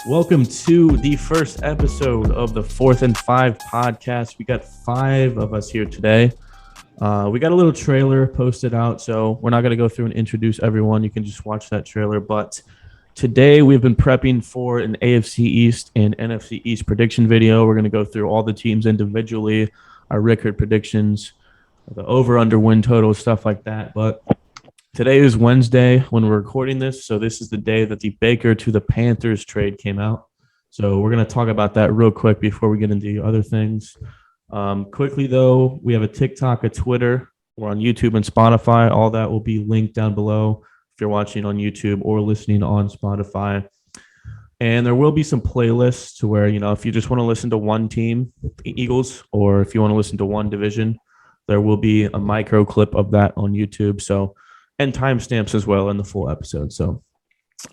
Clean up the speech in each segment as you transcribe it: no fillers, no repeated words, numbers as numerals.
Welcome to the first episode of the Fourth and Five podcast. We got five of us here today. We got a little trailer posted out, so we're not going to go through and introduce everyone. You can just watch that trailer. But today we've been prepping for an AFC East and NFC East prediction video. We're going to go through all the teams individually, our record predictions, the over-under win total, stuff like that. But today is Wednesday when we're recording this, so this is the day that the Baker to the Panthers trade came out. So we're going to talk about that real quick before we get into other things. Quickly, though, we have a TikTok, a Twitter. We're on YouTube and Spotify. All that will be linked down below if you're watching on YouTube or listening on Spotify. And there will be some playlists to where, if you just want to listen to one team, the Eagles, or if you want to listen to one division, there will be a micro clip of that on YouTube. So, and timestamps as well in the full episode. So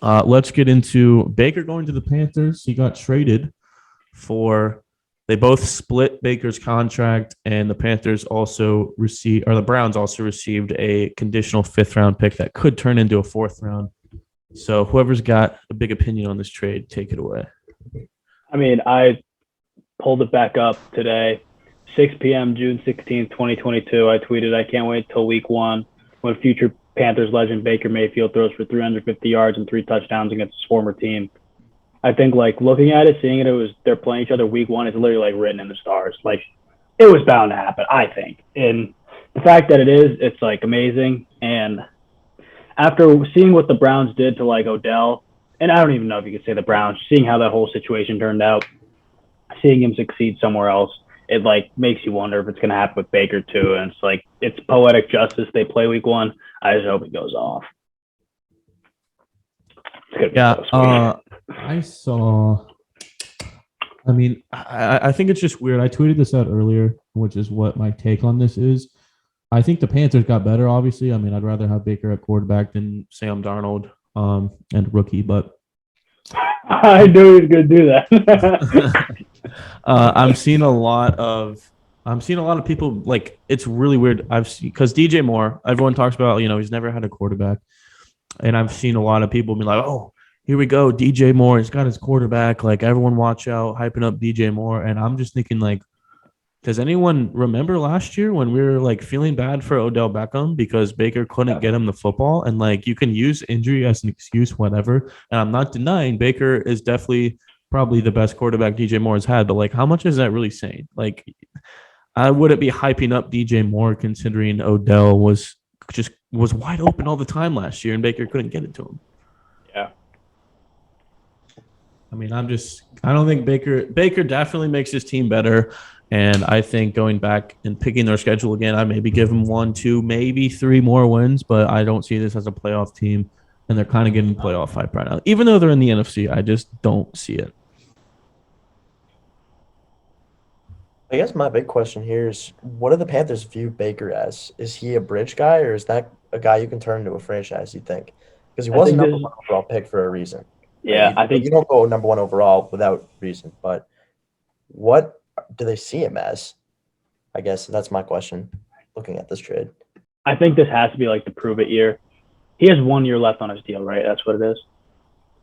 let's get into Baker going to the Panthers. He got traded they both split Baker's contract, and the Panthers also received, or the Browns also received a conditional 5th round pick that could turn into a 4th round. So whoever's got a big opinion on this trade, take it away. I mean, I pulled it back up today, 6 p.m., June 16th, 2022. I tweeted, I can't wait till week 1 when future Panthers legend Baker Mayfield throws for 350 yards and 3 touchdowns against his former team. I think, looking at it, seeing it, they're playing each other week 1, it's literally, written in the stars. It was bound to happen, I think. And the fact that it is, it's, amazing. And after seeing what the Browns did to, Odell, and I don't even know if you could say the Browns, seeing how that whole situation turned out, seeing him succeed somewhere else, it, makes you wonder if it's going to happen with Baker, too. And it's, it's poetic justice. They play week 1. I just hope it goes off. Yeah, I think it's just weird. I tweeted this out earlier, which is what my take on this is. I think the Panthers got better, obviously. I'd rather have Baker at quarterback than Sam Darnold and rookie, but I knew he was going to do that. I'm seeing a lot of people, it's really weird. Because DJ Moore, everyone talks about, he's never had a quarterback. And I've seen a lot of people be like, oh, here we go, DJ Moore. He's got his quarterback. Everyone watch out, hyping up DJ Moore. And I'm just thinking, does anyone remember last year when we were, feeling bad for Odell Beckham because Baker couldn't get him the football? And, you can use injury as an excuse, whatever. And I'm not denying Baker is definitely probably the best quarterback DJ Moore has had. But, how much is that really saying? I wouldn't be hyping up DJ Moore considering Odell was wide open all the time last year and Baker couldn't get it to him. Yeah. I don't think Baker definitely makes his team better. And I think going back and picking their schedule again, I maybe give them 1, 2, maybe 3 more wins, but I don't see this as a playoff team. And they're kind of getting playoff hype right now. Even though they're in the NFC, I just don't see it. I guess my big question here is, what do the Panthers view Baker as? Is he a bridge guy, or is that a guy you can turn into a franchise, you think? Because he was a number 1 overall pick for a reason. Yeah, I think you don't go number 1 overall without reason. But what do they see him as? I guess that's my question, looking at this trade. I think this has to be the prove it year. He has 1 year left on his deal, right? That's what it is.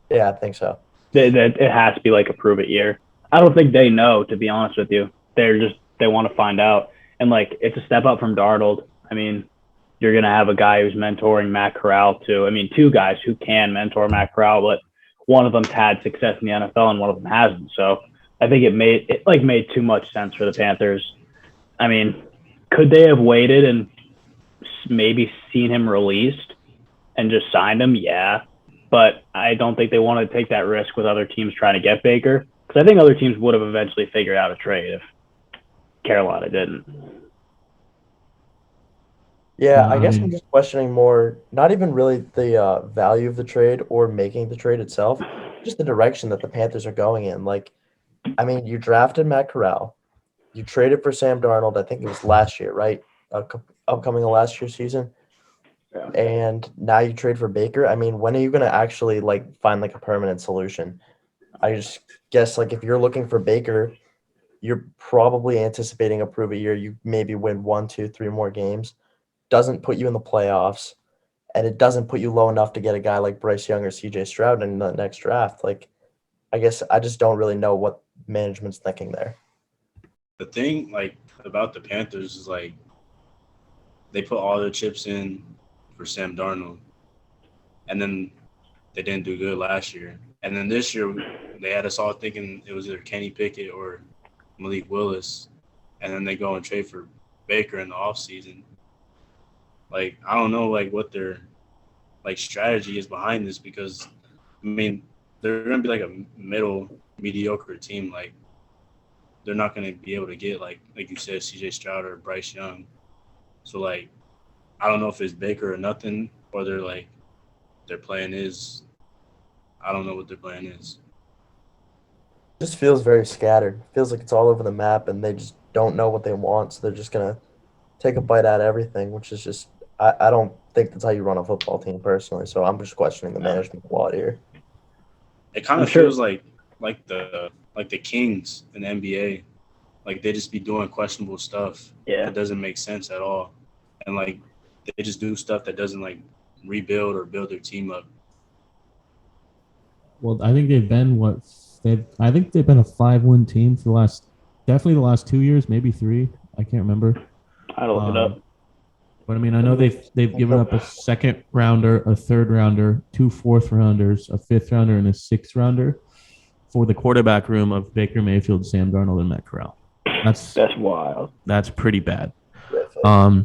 Yeah, I think so. It has to be a prove it year. I don't think they know, to be honest with you. They want to find out. And it's a step up from Darnold. You're going to have a guy who's mentoring Matt Corral too. 2 guys who can mentor Matt Corral, but one of them's had success in the NFL and one of them hasn't. So I think it made too much sense for the Panthers. Could they have waited and maybe seen him released and just signed him? Yeah. But I don't think they wanted to take that risk with other teams trying to get Baker, because I think other teams would have eventually figured out a trade if Carolina didn't. Yeah, I guess I'm just questioning more, not even really the value of the trade or making the trade itself, just the direction that the Panthers are going in. You drafted Matt Corral. You traded for Sam Darnold, I think it was last year, right? Upcoming last year's season. Yeah. And now you trade for Baker. When are you going to actually, find, a permanent solution? I just guess, if you're looking for Baker, you're probably anticipating a prove it year. You maybe win 1, 2, 3 more games. Doesn't put you in the playoffs, and it doesn't put you low enough to get a guy like Bryce Young or CJ Stroud in the next draft. I guess I just don't really know what management's thinking there. The thing about the Panthers is they put all their chips in for Sam Darnold, and then they didn't do good last year. And then this year they had us all thinking it was either Kenny Pickett or Malik Willis, and then they go and trade for Baker in the offseason. I don't know what their strategy is behind this, because I mean they're gonna be a middle mediocre team. They're not gonna be able to get like you said, CJ Stroud or Bryce Young. So I don't know if it's Baker or nothing, or their plan is, I don't know what their plan is. Just feels very scattered. Feels like it's all over the map, and they just don't know what they want, so they're just gonna take a bite out of everything, which is just I don't think that's how you run a football team personally. So I'm just questioning the management a lot here. It kind of feels like the Kings in the NBA. They just be doing questionable stuff that doesn't make sense at all, and they just do stuff that doesn't rebuild or build their team up. Well, I think they've been I think they've been a 5-win team for definitely the last 2 years, maybe 3. I can't remember. I'll look it up. But I mean, I know they've given up a 2nd rounder, a 3rd rounder, 2 4th rounders, a 5th rounder, and a 6th rounder for the quarterback room of Baker Mayfield, Sam Darnold, and Matt Corral. That's wild. That's pretty bad. I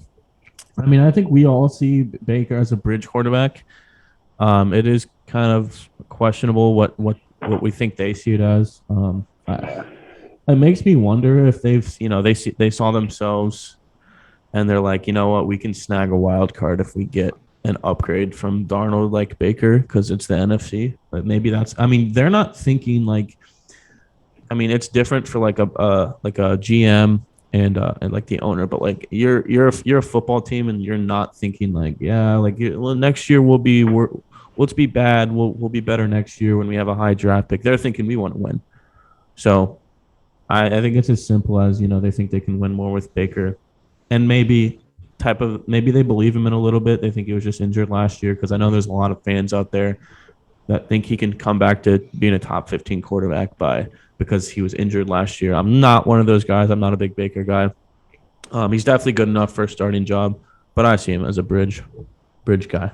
mean, I think we all see Baker as a bridge quarterback. It is kind of questionable what we think they see it as. It makes me wonder if they saw themselves and they're like, you know what, we can snag a wild card if we get an upgrade from Darnold like Baker, because it's the NFC. But maybe they're not thinking it's different for a GM and the owner, but you're a football team and you're not thinking next year let's be bad. We'll be better next year when we have a high draft pick. They're thinking we want to win. So I think it's as simple as, they think they can win more with Baker, and maybe they believe him in a little bit. They think he was just injured last year, because I know there's a lot of fans out there that think he can come back to being a top 15 quarterback because he was injured last year. I'm not one of those guys. I'm not a big Baker guy. He's definitely good enough for a starting job, but I see him as a bridge guy.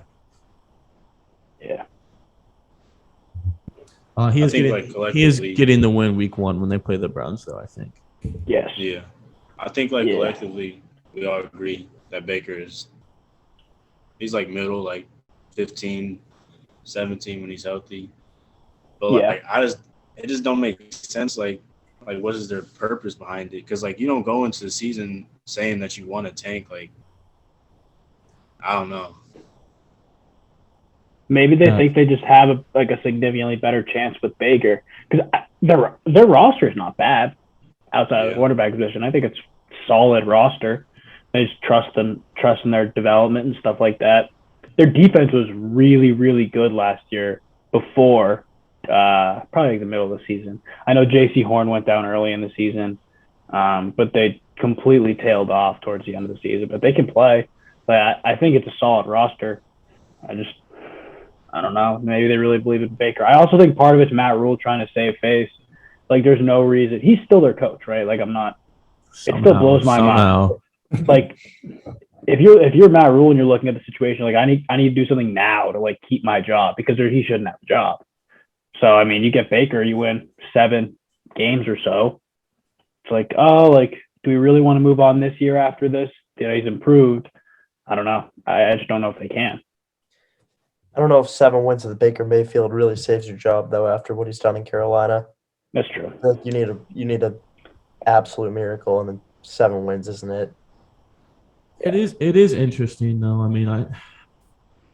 Yeah. He is getting the win week 1 when they play the Browns, though, I think. Yes. Yeah. I think collectively we all agree that Baker he's middle, 15, 17 when he's healthy. But it just don't make sense. What is their purpose behind it? Because you don't go into the season saying that you want to tank. I don't know. Maybe they think they just have a significantly better chance with Baker, because their roster is not bad outside of the quarterback position. I think it's solid roster. They just trust in their development and stuff like that. Their defense was really, really good last year before probably the middle of the season. I know J.C. Horn went down early in the season, but they completely tailed off towards the end of the season. But they can play. But I think it's a solid roster. I don't know. Maybe they really believe in Baker. I also think part of it's Matt Rule trying to save face. There's no reason. He's still their coach, right? I'm not. It still blows my mind. If you're Matt Rule and you're looking at the situation, I need to do something now to keep my job, because he shouldn't have a job. So I mean, you get Baker, you win 7 games or so. It's do we really want to move on this year after this? He's improved. I don't know. I just don't know if they can. I don't know if 7 wins with Baker Mayfield really saves your job, though, after what he's done in Carolina. That's true. You need a absolute miracle, and then 7 wins, isn't it? It is interesting, though. I mean,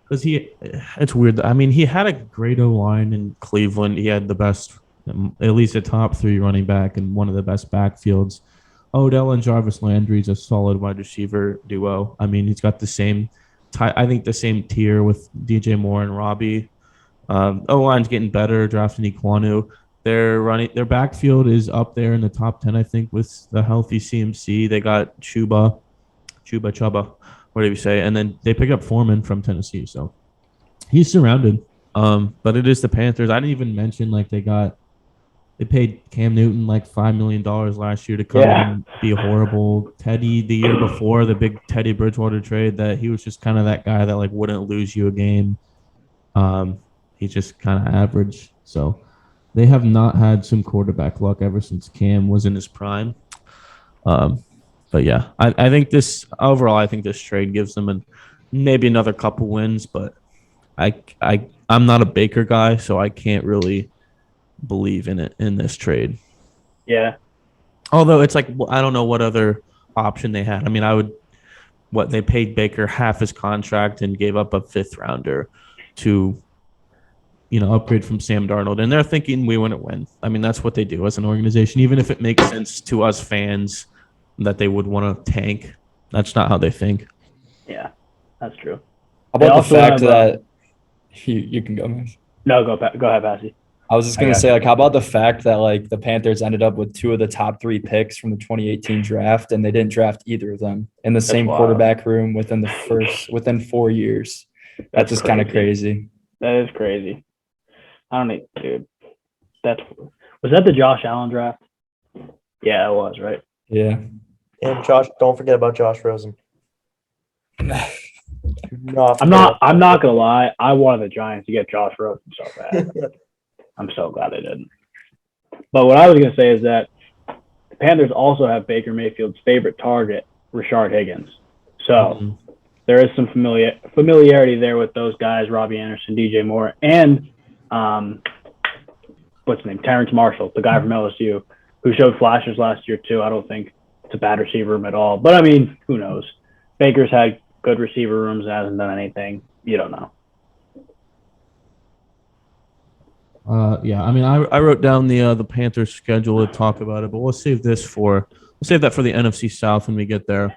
because it's weird. I mean, he had a great O-line in Cleveland. He had the best, at least a top 3 running back and one of the best backfields. Odell and Jarvis Landry's a solid wide receiver duo. I mean, he's got the same tier with DJ Moore and Robbie. O-line's getting better, drafting Equanu. Their backfield is up there in the top 10, I think, with the healthy CMC. They got Chuba, whatever you say, and then they pick up Foreman from Tennessee. So he's surrounded. But it is the Panthers. I didn't even mention they got They paid Cam Newton like $5 million last year to come in and be horrible. Teddy the year before, the big Teddy Bridgewater trade, that he was just kind of that guy that like wouldn't lose you a game. He's just kind of average. So they have not had some quarterback luck ever since Cam was in his prime. But yeah, I think this overall, I think this trade gives them maybe another couple wins, but I'm not a Baker guy, so I can't really believe in it in this trade. Yeah. Although it's like I don't know what other option they had. I mean, they paid Baker half his contract and gave up a 5th rounder to upgrade from Sam Darnold, and they're thinking we wouldn't win. I mean, that's what they do as an organization. Even if it makes sense to us fans that they would want to tank, that's not how they think. Yeah, that's true. How about the fact that you can go, man. No, go ahead, Passy. I was just going to say, how about the fact that, the Panthers ended up with 2 of the top 3 picks from the 2018 draft, and they didn't draft either of them in the same quarterback room within 4 years. That's just kind of crazy. That is crazy. I don't know, dude. Was that the Josh Allen draft? Yeah, it was, right? Yeah. And don't forget about Josh Rosen. No, I'm not gonna lie. I wanted the Giants to get Josh Rosen so bad. I'm so glad they didn't. But what I was gonna say is that the Panthers also have Baker Mayfield's favorite target, Rashard Higgins. So there is some familiarity there with those guys, Robbie Anderson, DJ Moore, and what's his name? Terrence Marshall, the guy from LSU, who showed flashes last year too. I don't think it's a bad receiver room at all. But I mean, who knows? Baker's had good receiver rooms, hasn't done anything. You don't know. Yeah, I mean, I wrote down the Panthers schedule to talk about it, but we'll save that for the NFC South when we get there.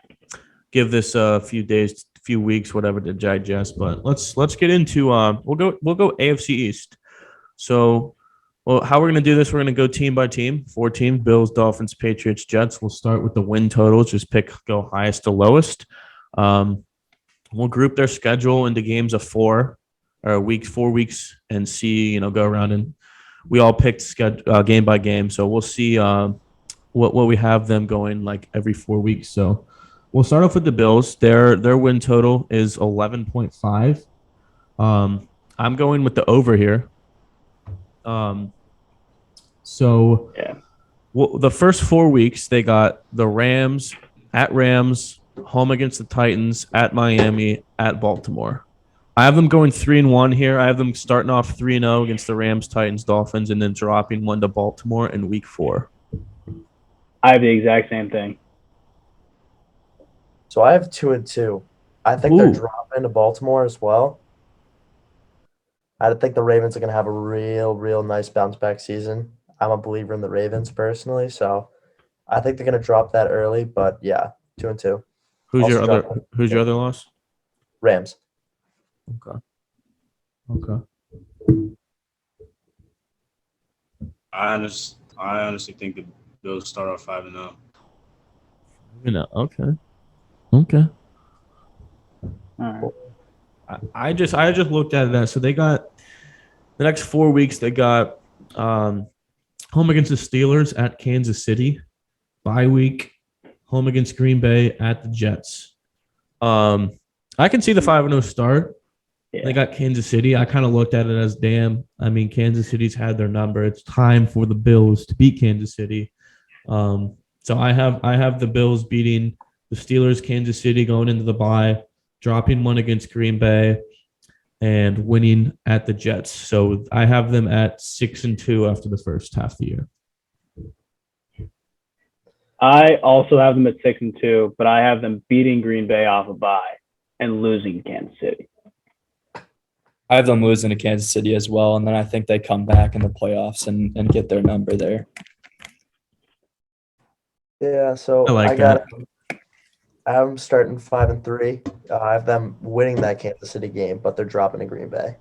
Give this a few days, few weeks, whatever to digest. But let's get into we'll go AFC East. So, how we're gonna do this? We're gonna go team by team, 4 teams: Bills, Dolphins, Patriots, Jets. We'll start with the win totals. Just go highest to lowest. We'll group their schedule into games of 4 weeks, and see, go around, and we all picked game by game. So we'll see what we have them going like every 4 weeks. So we'll start off with the Bills. Their win total is 11.5. I'm going with the over here. So yeah. Well, the first 4 weeks they got the Rams, home against the Titans, at Miami, at Baltimore. I have them going 3-1 here. I have them starting off 3-0 against the Rams, Titans, Dolphins, and then dropping 1 to Baltimore in week 4. I have the exact same thing. So I have 2-2. I think they're dropping to Baltimore as well. I think the Ravens are going to have a real nice bounce back season. I'm a believer in the Ravens personally, so I think they're going to drop that early. But yeah, 2-2. Who's your other loss? Rams. Okay. I honestly think the Bills start off 5-0. Okay. All right. I just looked at that. So they got the next 4 weeks. They got home against the Steelers, at Kansas City, bye week, home against Green Bay, at the Jets. I can see the 5-0 start. Yeah. They got Kansas City. I kind of looked at it as, damn, I mean, Kansas City's had their number. It's time for the Bills to beat Kansas City. So I have the Bills beating the Steelers, Kansas City, going into the bye, dropping 1 against Green Bay, and winning at the Jets. So I have them at 6-2 after the first half of the year. I also have them at 6-2, but I have them beating Green Bay off a bye and losing Kansas City. I have them losing to Kansas City as well, and then I think they come back in the playoffs and get their number there. Yeah, so I have them starting 5-3. I have them winning that Kansas City game, but they're dropping to Green Bay.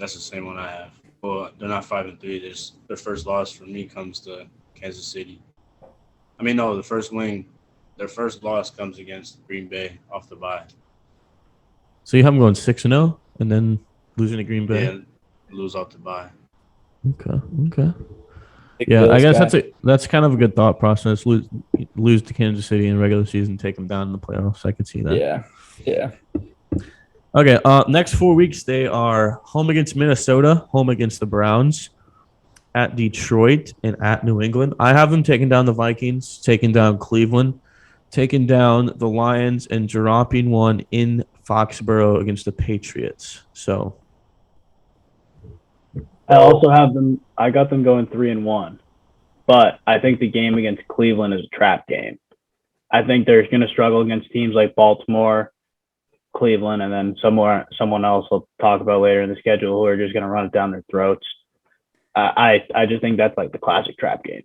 That's the same one I have. Well, they're not 5-3. Their first loss for me comes to Kansas City. I mean, no, their first loss comes against Green Bay off the bye. So you have them going 6-0 and then losing to Green Bay? Yeah, lose off the bye. Okay. Big Yeah, I Bills guess guy. that's kind of a good thought process. Lose to Kansas City in regular season, take them down in the playoffs. I could see that. Yeah. Okay. Next 4 weeks they are home against Minnesota, home against the Browns, at Detroit, and at New England. I have them taking down the Vikings, taking down Cleveland, taking down the Lions, and dropping one in Foxborough against the Patriots. So I also have them. I got them going 3-1, but I think the game against Cleveland is a trap game. I think they're going to struggle against teams like Baltimore, Cleveland, and then someone else we'll talk about later in the schedule who are just going to run it down their throats. I just think that's like the classic trap game.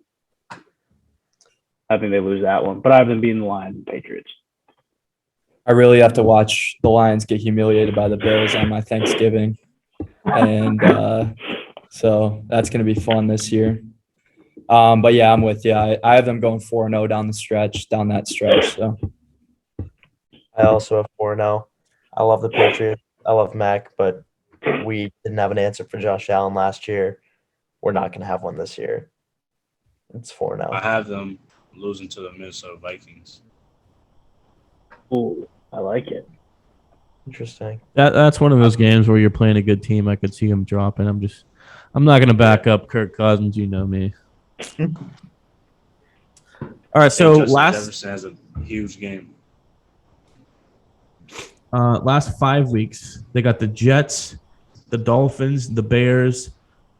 I think they lose that one, but I have them beating the Lions and Patriots. I really have to watch the Lions get humiliated by the Bills on my Thanksgiving. And so that's going to be fun this year. But yeah, I'm with you. I have them going 4-0 down that stretch. So I also have 4-0. I love the Patriots. I love Mac, but we didn't have an answer for Josh Allen last year. We're not going to have one this year. It's 4-0. I have them losing to the Minnesota Vikings. Ooh, I like it. Interesting. that's one of those games where you're playing a good team. I could see them dropping. I'm not going to back up Kirk Cousins. You know me. All right, so Justin Jefferson has a huge game. last 5 weeks they got the Jets, the Dolphins, the Bears,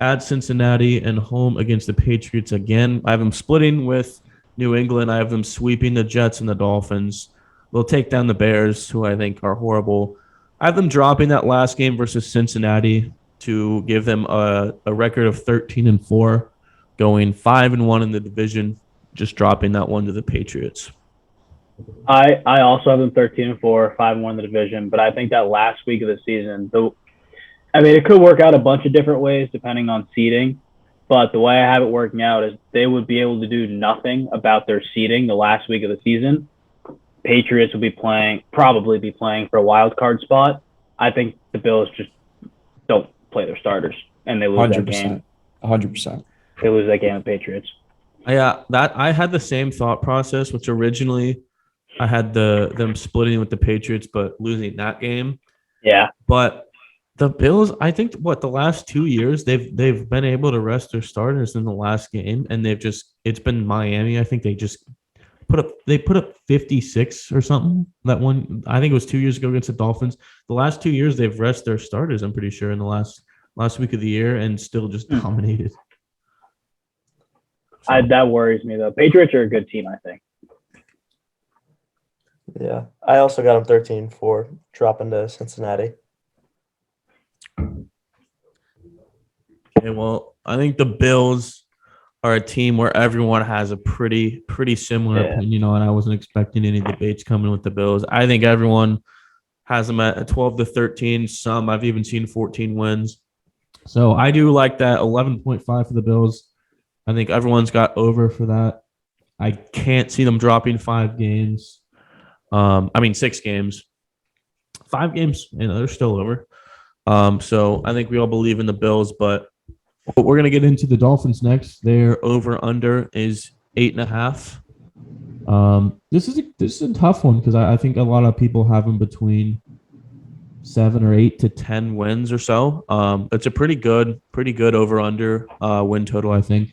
at Cincinnati, and home against the Patriots again. I have them splitting with New England. I have them sweeping the Jets and the Dolphins. They'll take down the Bears, who I think are horrible. I have them dropping that last game versus Cincinnati to give them a record of 13-4, going 5-1 in the division, just dropping that one to the Patriots. I also have them 13-4, 5-1 in the division, but I think that last week of the season, it could work out a bunch of different ways depending on seeding, but the way I have it working out is they would be able to do nothing about their seeding the last week of the season. Patriots will probably be playing for a wild card spot. I think the Bills just don't play their starters and they lose that game. 100%. They lose that game with Patriots. Yeah, that I had the same thought process, which originally I had them splitting with the Patriots, but losing that game. Yeah, but the Bills, I think, the last 2 years they've been able to rest their starters in the last game, and it's been Miami. I think they just put up 56 or something. That one, I think it was 2 years ago against the Dolphins. The last 2 years they've rested their starters, I'm pretty sure, in the last week of the year, and still just dominated. that worries me though. Patriots are a good team, I think. Yeah. I also got them 13-4, dropping to Cincinnati. Okay, well, I think the Bills are a team where everyone has a pretty similar opinion on. I wasn't expecting any debates coming with the Bills. I think everyone has them at 12-13. Some I've even seen 14 wins. So I do like that 11.5 for the Bills. I think everyone's got over for that. I can't see them dropping 5 games. 6 games. 5 games, they're still over. So I think we all believe in the Bills, but we're going to get into the Dolphins next. Their over-under is 8.5. This is a tough one because I think a lot of people have them between 7 or 8 to 10 wins or so. It's a pretty good over-under win total, I think.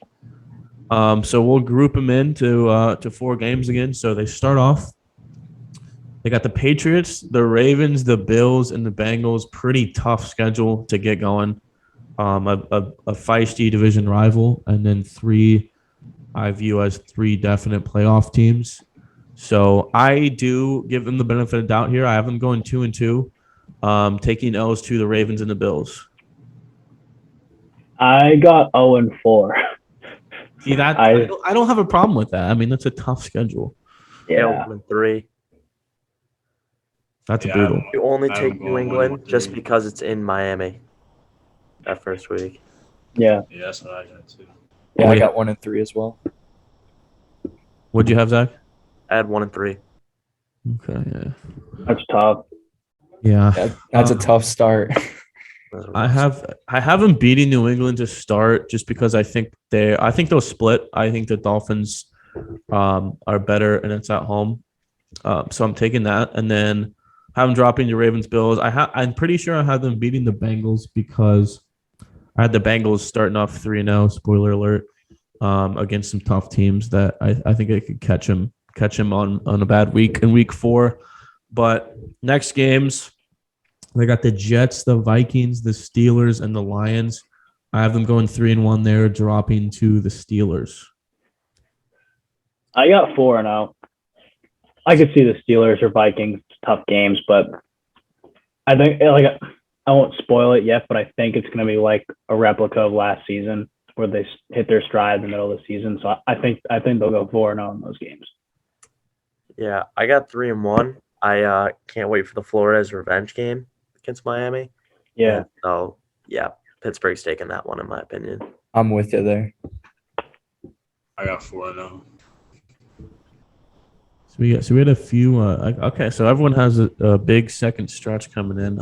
So we'll group them into 4 games again. So they start off. They got the Patriots, the Ravens, the Bills, and the Bengals. Pretty tough schedule to get going. A feisty division rival, and then 3 I view as 3 definite playoff teams. So I do give them the benefit of doubt here. I have them going 2-2, taking L's to the Ravens and the Bills. I got 0-4. See that? I don't have a problem with that. I mean, that's a tough schedule. Yeah. 1-3. That's brutal. You only take New England just because it's in Miami that first week. Yeah. Yeah, that's what I got too. Yeah, I got 1-3 as well. What'd you have, Zach? I had 1-3. Okay, yeah. That's tough. Yeah. That's a tough start. I have them beating New England to start just because I think they'll split. I think the Dolphins are better and it's at home. So I'm taking that, and then have them dropping the Ravens Bills. I'm pretty sure I had them beating the Bengals because I had the Bengals starting off 3-0. Spoiler alert. Against some tough teams that I think I could catch him on a bad week in week 4. But next games, they got the Jets, the Vikings, the Steelers, and the Lions. I have them going 3-1 there, dropping to the Steelers. I got 4-0. I could see the Steelers or Vikings tough games, but I think I won't spoil it yet, but I think it's going to be like a replica of last season where they hit their stride in the middle of the season. So I think they'll go 4-0 in those games. Yeah, I got 3-1. I can't wait for the Flores revenge game against Miami. Yeah. So yeah, Pittsburgh's taking that one in my opinion. I'm with you there. I got 4-0. So we had a few. Okay, so everyone has a big second stretch coming in.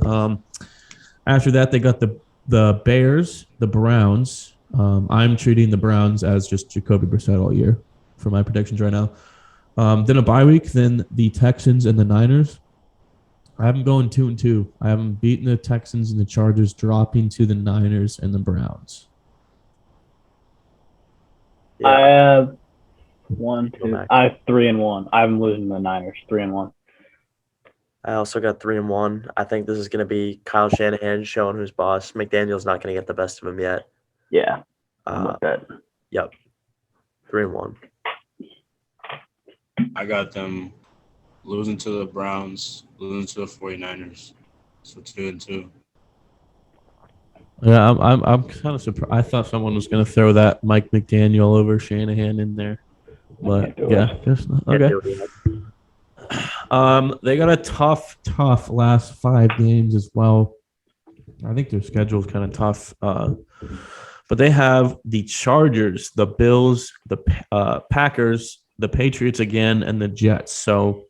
After that, they got the Bears, the Browns. I'm treating the Browns as just Jacoby Brissett all year for my predictions right now. Then a bye week, then the Texans and the Niners. I have them going 2-2. I have them beating the Texans and the Chargers, dropping to the Niners and the Browns. Yeah. I have 3-1. I have them losing to the Niners, 3-1. I also got 3-1. I think this is going to be Kyle Shanahan showing who's boss. McDaniel's not going to get the best of him yet. Yeah, I'm with that. Yep, 3-1. I got them losing to the Browns, losing to the 49ers. So 2-2. Yeah, I'm kind of surprised. I thought someone was going to throw that Mike McDaniel over Shanahan in there, but yeah, guess not. Okay. They got a tough last 5 games as well. I think their schedule is kind of tough. But they have the Chargers, the Bills, the Packers, the Patriots again, and the Jets. So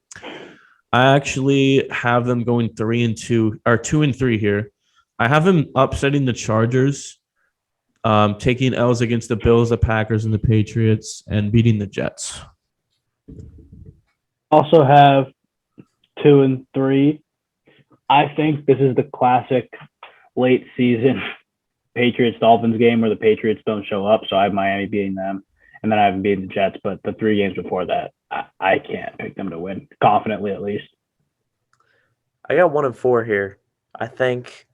I actually have them going 3-2 or 2-3 here. I have them upsetting the Chargers, taking L's against the Bills, the Packers, and the Patriots, and beating the Jets. Also have 2-3. I think this is the classic late season Patriots Dolphins game where the Patriots don't show up. So I have Miami beating them, and then I haven't beaten the Jets. But the 3 games before that, I can't pick them to win confidently, at least. I got 1-4 here. I think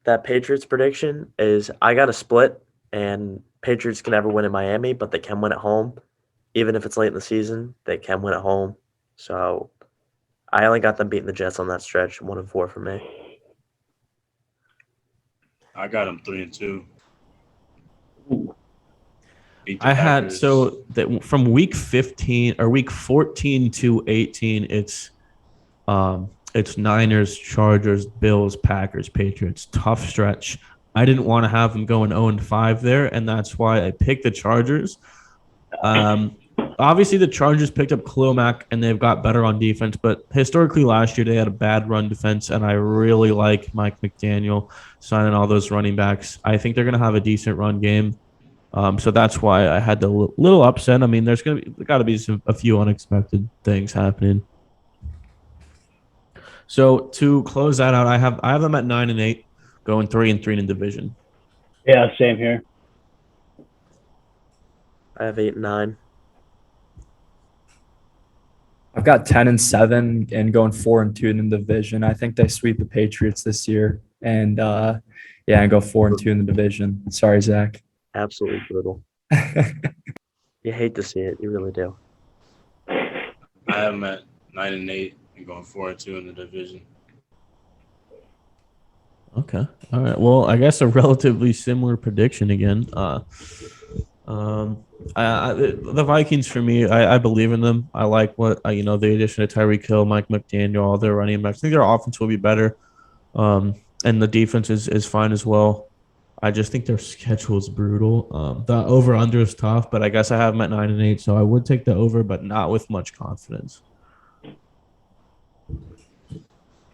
that Patriots prediction is I got a split, and Patriots can never win in Miami, but they can win at home. Even if it's late in the season, they can win at home. So I only got them beating the Jets on that stretch. 1-4 for me. I got them 3-2. I had from week 15 or week 14 to 18, it's Niners, Chargers, Bills, Packers, Patriots. Tough stretch. I didn't want to have them going 0-5 there, and that's why I picked the Chargers. Obviously, the Chargers picked up Khalil Mack, and they've got better on defense. But historically, last year, they had a bad run defense, and I really like Mike McDaniel signing all those running backs. I think they're going to have a decent run game. So that's why I had the little upset. I mean, there got to be a few unexpected things happening. So to close that out, I have them at 9-8, going 3-3 in division. Yeah, same here. I have 8-9. I've got 10-7 and going 4-2 in the division. I think they sweep the Patriots this year, and I go 4-2 in the division. Sorry, Zach. Absolutely brutal. You hate to see it. You really do. I have them at 9-8 and going 4-2 in the division. Okay. All right. Well, I guess a relatively similar prediction again. The Vikings for me, I believe in them. I like what the addition of Tyreek Hill, Mike McDaniel, all their running backs. I think their offense will be better, and the defense is fine as well. I just think their schedule is brutal. The over/under is tough, but I guess I have them at 9-8, so I would take the over, but not with much confidence.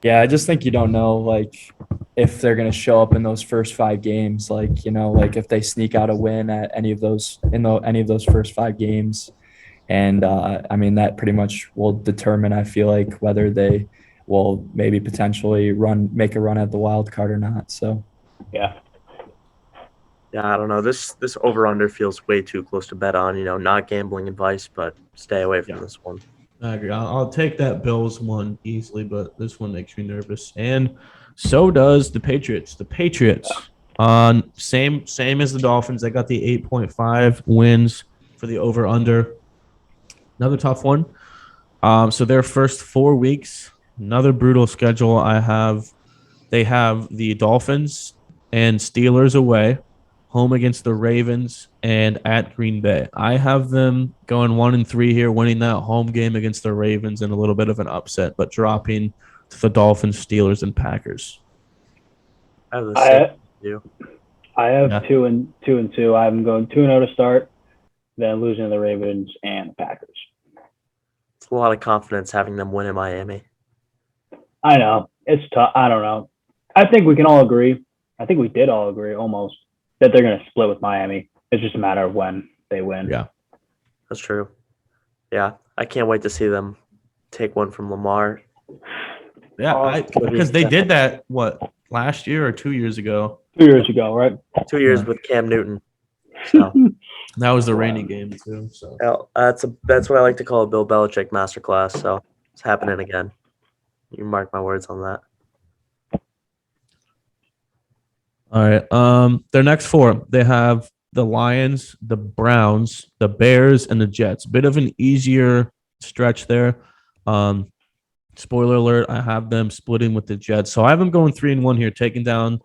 Yeah, I just think you don't know. Like, if they're going to show up in those first 5 games, like, like if they sneak out a win at any of those first 5 games. And I mean, that pretty much will determine, I feel like, whether they will maybe potentially make a run at the wild card or not. So Yeah. Yeah, I don't know. This over-under feels way too close to bet on. Not gambling advice, but stay away from this one. I agree. I'll take that Bills one easily, but this one makes me nervous. And so does the Patriots. The Patriots, same as the Dolphins. They got the 8.5 wins for the over-under. Another tough one. So their first 4 weeks, another brutal schedule. They have the Dolphins and Steelers away, home against the Ravens, and at Green Bay. I have them going 1-3 here, winning that home game against the Ravens and a little bit of an upset, but dropping to the Dolphins, Steelers, and Packers. I have the same view. I have 2-2. I'm going 2-0 to start, then losing to the Ravens and the Packers. It's a lot of confidence having them win in Miami. I know. It's tough. I don't know. I think we can all agree. I think we did all agree almost that they're going to split with Miami. It's just a matter of when they win. Yeah. That's true. Yeah. I can't wait to see them take one from Lamar. Yeah, because they did that, last year or 2 years ago? 2 years ago, right? 2 years with Cam Newton. So that was the rainy game, too. So that's what I like to call a Bill Belichick masterclass. So it's happening again. You mark my words on that. All right. Their next 4, they have the Lions, the Browns, the Bears, and the Jets. Bit of an easier stretch there. Spoiler alert, I have them splitting with the Jets. So I have them going 3-1 here, taking down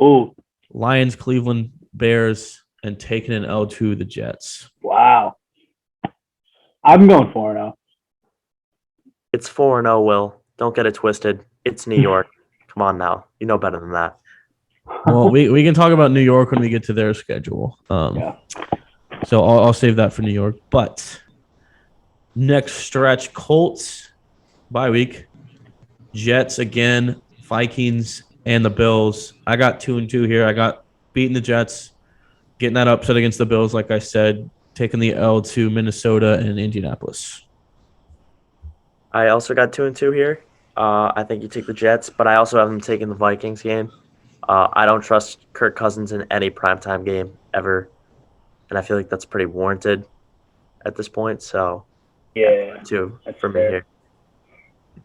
Lions, Cleveland, Bears, and taking an L to the Jets. Wow. I'm going 4-0. It's 4-0, Will. Don't get it twisted. It's New York. Come on now. You know better than that. Well, we can talk about New York when we get to their schedule. So I'll save that for New York. But next stretch, Colts, bye week. Jets again, Vikings, and the Bills. I got 2-2 here. I got beating the Jets, getting that upset against the Bills, like I said, taking the L to Minnesota and Indianapolis. I also got 2-2 here. I think you take the Jets, but I also have them taking the Vikings game. I don't trust Kirk Cousins in any primetime game ever, and I feel like that's pretty warranted at this point. So, yeah, 2 for me fair. here.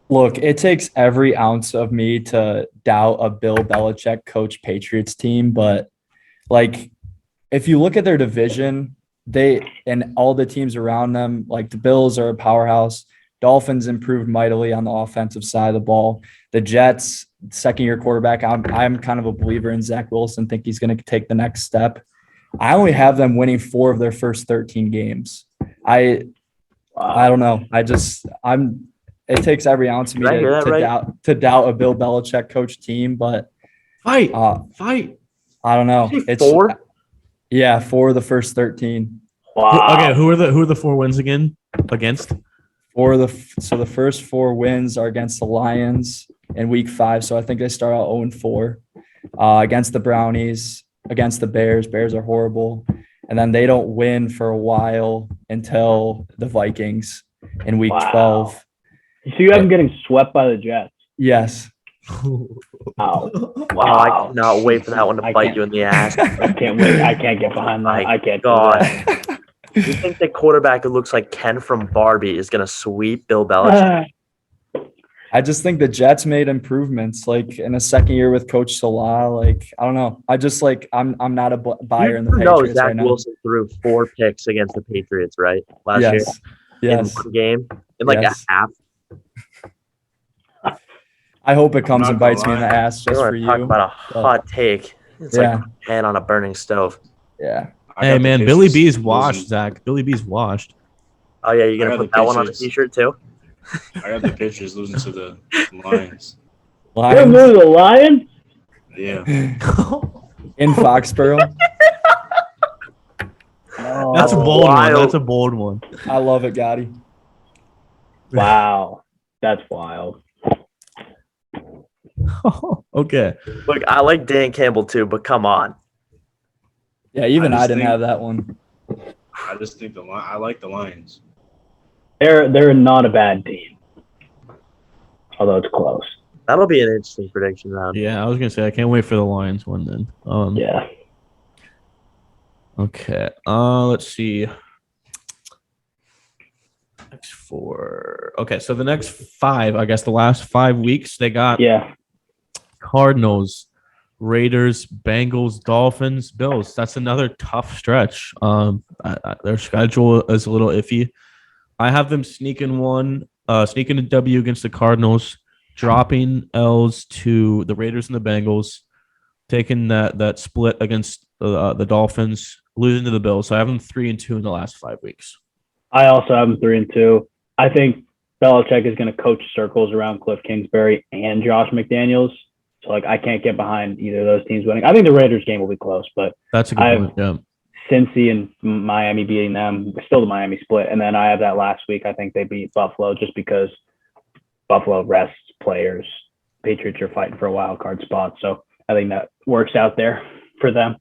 Look, it takes every ounce of me to doubt a Bill Belichick coach Patriots team, but like if you look at their division, they and all the teams around them, like the Bills are a powerhouse. Dolphins improved mightily on the offensive side of the ball. The Jets, second-year quarterback, I'm kind of a believer in Zach Wilson, think he's going to take the next step. I only have them winning 4 of their first 13 games. I don't know. It takes every ounce of me to doubt a Bill Belichick coach team, but fight. I don't know. It's 4? Yeah, 4 of the first 13. Wow. Okay, who are the 4 wins again against? So the first 4 wins are against the Lions in week 5. So I think they start out 0-4 against the Brownies, against the Bears. Bears are horrible. And then they don't win for a while until the Vikings in week 12. So you have them getting swept by the Jets. Yes. Wow. I cannot wait for that one to bite you in the ass. I can't wait. I can't get behind that. I can't. God. You think the quarterback who looks like Ken from Barbie is going to sweep Bill Belichick? I just think the Jets made improvements, like in a second year with Coach Salah. Like I don't know. I just I'm not a buyer in the Patriots Zach right now. Wilson threw 4 picks against the Patriots, right? Last year. Yes. In one game. In like a half. I hope it comes and bites me in the ass just for you. Talk about a hot take. It's like a pan on a burning stove. Yeah. Hey man, Billy B's washed, Zach. Billy B's washed. Oh yeah, you're gonna put that one on a t-shirt too? I got the Patriots losing to the Lions. They're losing the Lions? Yeah. In Foxborough. That's a bold one. That's a bold one. I love it, Gotti. Wow. That's wild. Okay. Look, I like Dan Campbell too, but come on. Yeah, even I I just didn't think- have that one. I just think I like the Lions. They're not a bad team, although it's close. That'll be an interesting prediction round. Yeah, I was gonna say I can't wait for the Lions one then. Yeah. Okay. Let's see. Next four. Okay, so the next five, I guess the last 5 weeks, they got Yeah. Cardinals, Raiders, Bengals, Dolphins, Bills. That's another tough stretch. Their schedule is a little iffy. I have them sneaking a W against the Cardinals, dropping L's to the Raiders and the Bengals, taking that split against the Dolphins, losing to the Bills. So I have them 3-2 in the last 5 weeks. I also have them 3-2. I think Belichick is going to coach circles around Cliff Kingsbury and Josh McDaniels. So, I can't get behind either of those teams winning. I think the Raiders game will be close, but That's a good point. Yeah. Cincy and Miami beating them, still the Miami split. And then I have that last week. I think they beat Buffalo just because Buffalo rests players. Patriots are fighting for a wild card spot. So I think that works out there for them.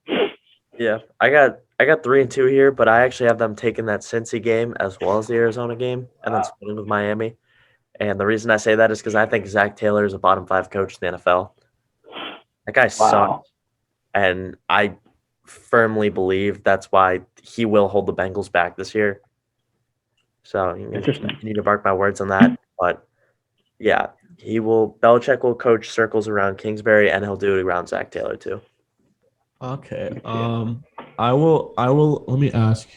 Yeah, I got 3-2 here, but I actually have them taking that Cincy game as well as the Arizona game, and then splitting with Miami. And the reason I say that is because I think Zach Taylor is a bottom 5 coach in the NFL. That guy sucks, and I firmly believe that's why he will hold the Bengals back this year. So you need to mark my words on that. But yeah, Belichick will coach circles around Kingsbury, and he'll do it around Zach Taylor too. Okay. I will. Let me ask.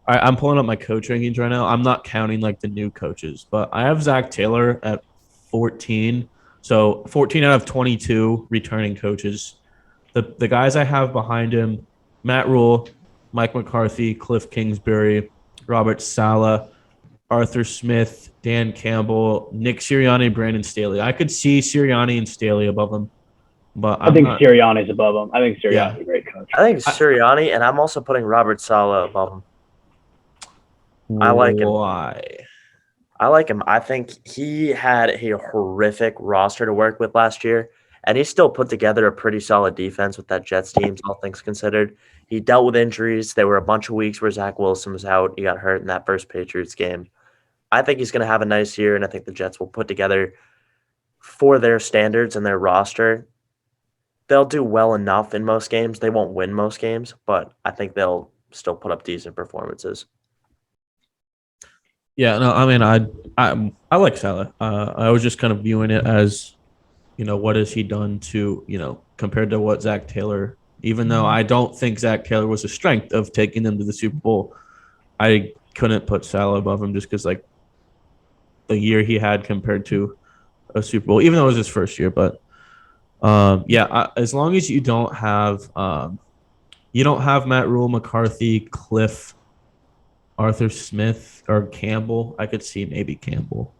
I'm pulling up my coach rankings right now. I'm not counting the new coaches, but I have Zach Taylor at 14. So 14 out of 22 returning coaches. The guys I have behind him: Matt Rule, Mike McCarthy, Cliff Kingsbury, Robert Saleh, Arthur Smith, Dan Campbell, Nick Sirianni, Brandon Staley. I could see Sirianni and Staley above him, but I think Sirianni's above him. I think Sirianni's a great coach. I think Sirianni, and I'm also putting Robert Saleh above him. I like him. Why? I like him. I think he had a horrific roster to work with last year, and he still put together a pretty solid defense with that Jets team, all things considered. He dealt with injuries. There were a bunch of weeks where Zach Wilson was out. He got hurt in that first Patriots game. I think he's going to have a nice year, and I think the Jets will put together, for their standards and their roster, they'll do well enough in most games. They won't win most games, but I think they'll still put up decent performances. Yeah, no, I mean, I like Saleh. I was just kind of viewing it as, what has he done to, compared to what Zach Taylor, even though I don't think Zach Taylor was a strength of taking them to the Super Bowl, I couldn't put Saleh above him just because, the year he had compared to a Super Bowl, even though it was his first year. But, as long as you don't have Matt Rule, McCarthy, Cliff, Arthur Smith, or Campbell. I could see maybe Campbell.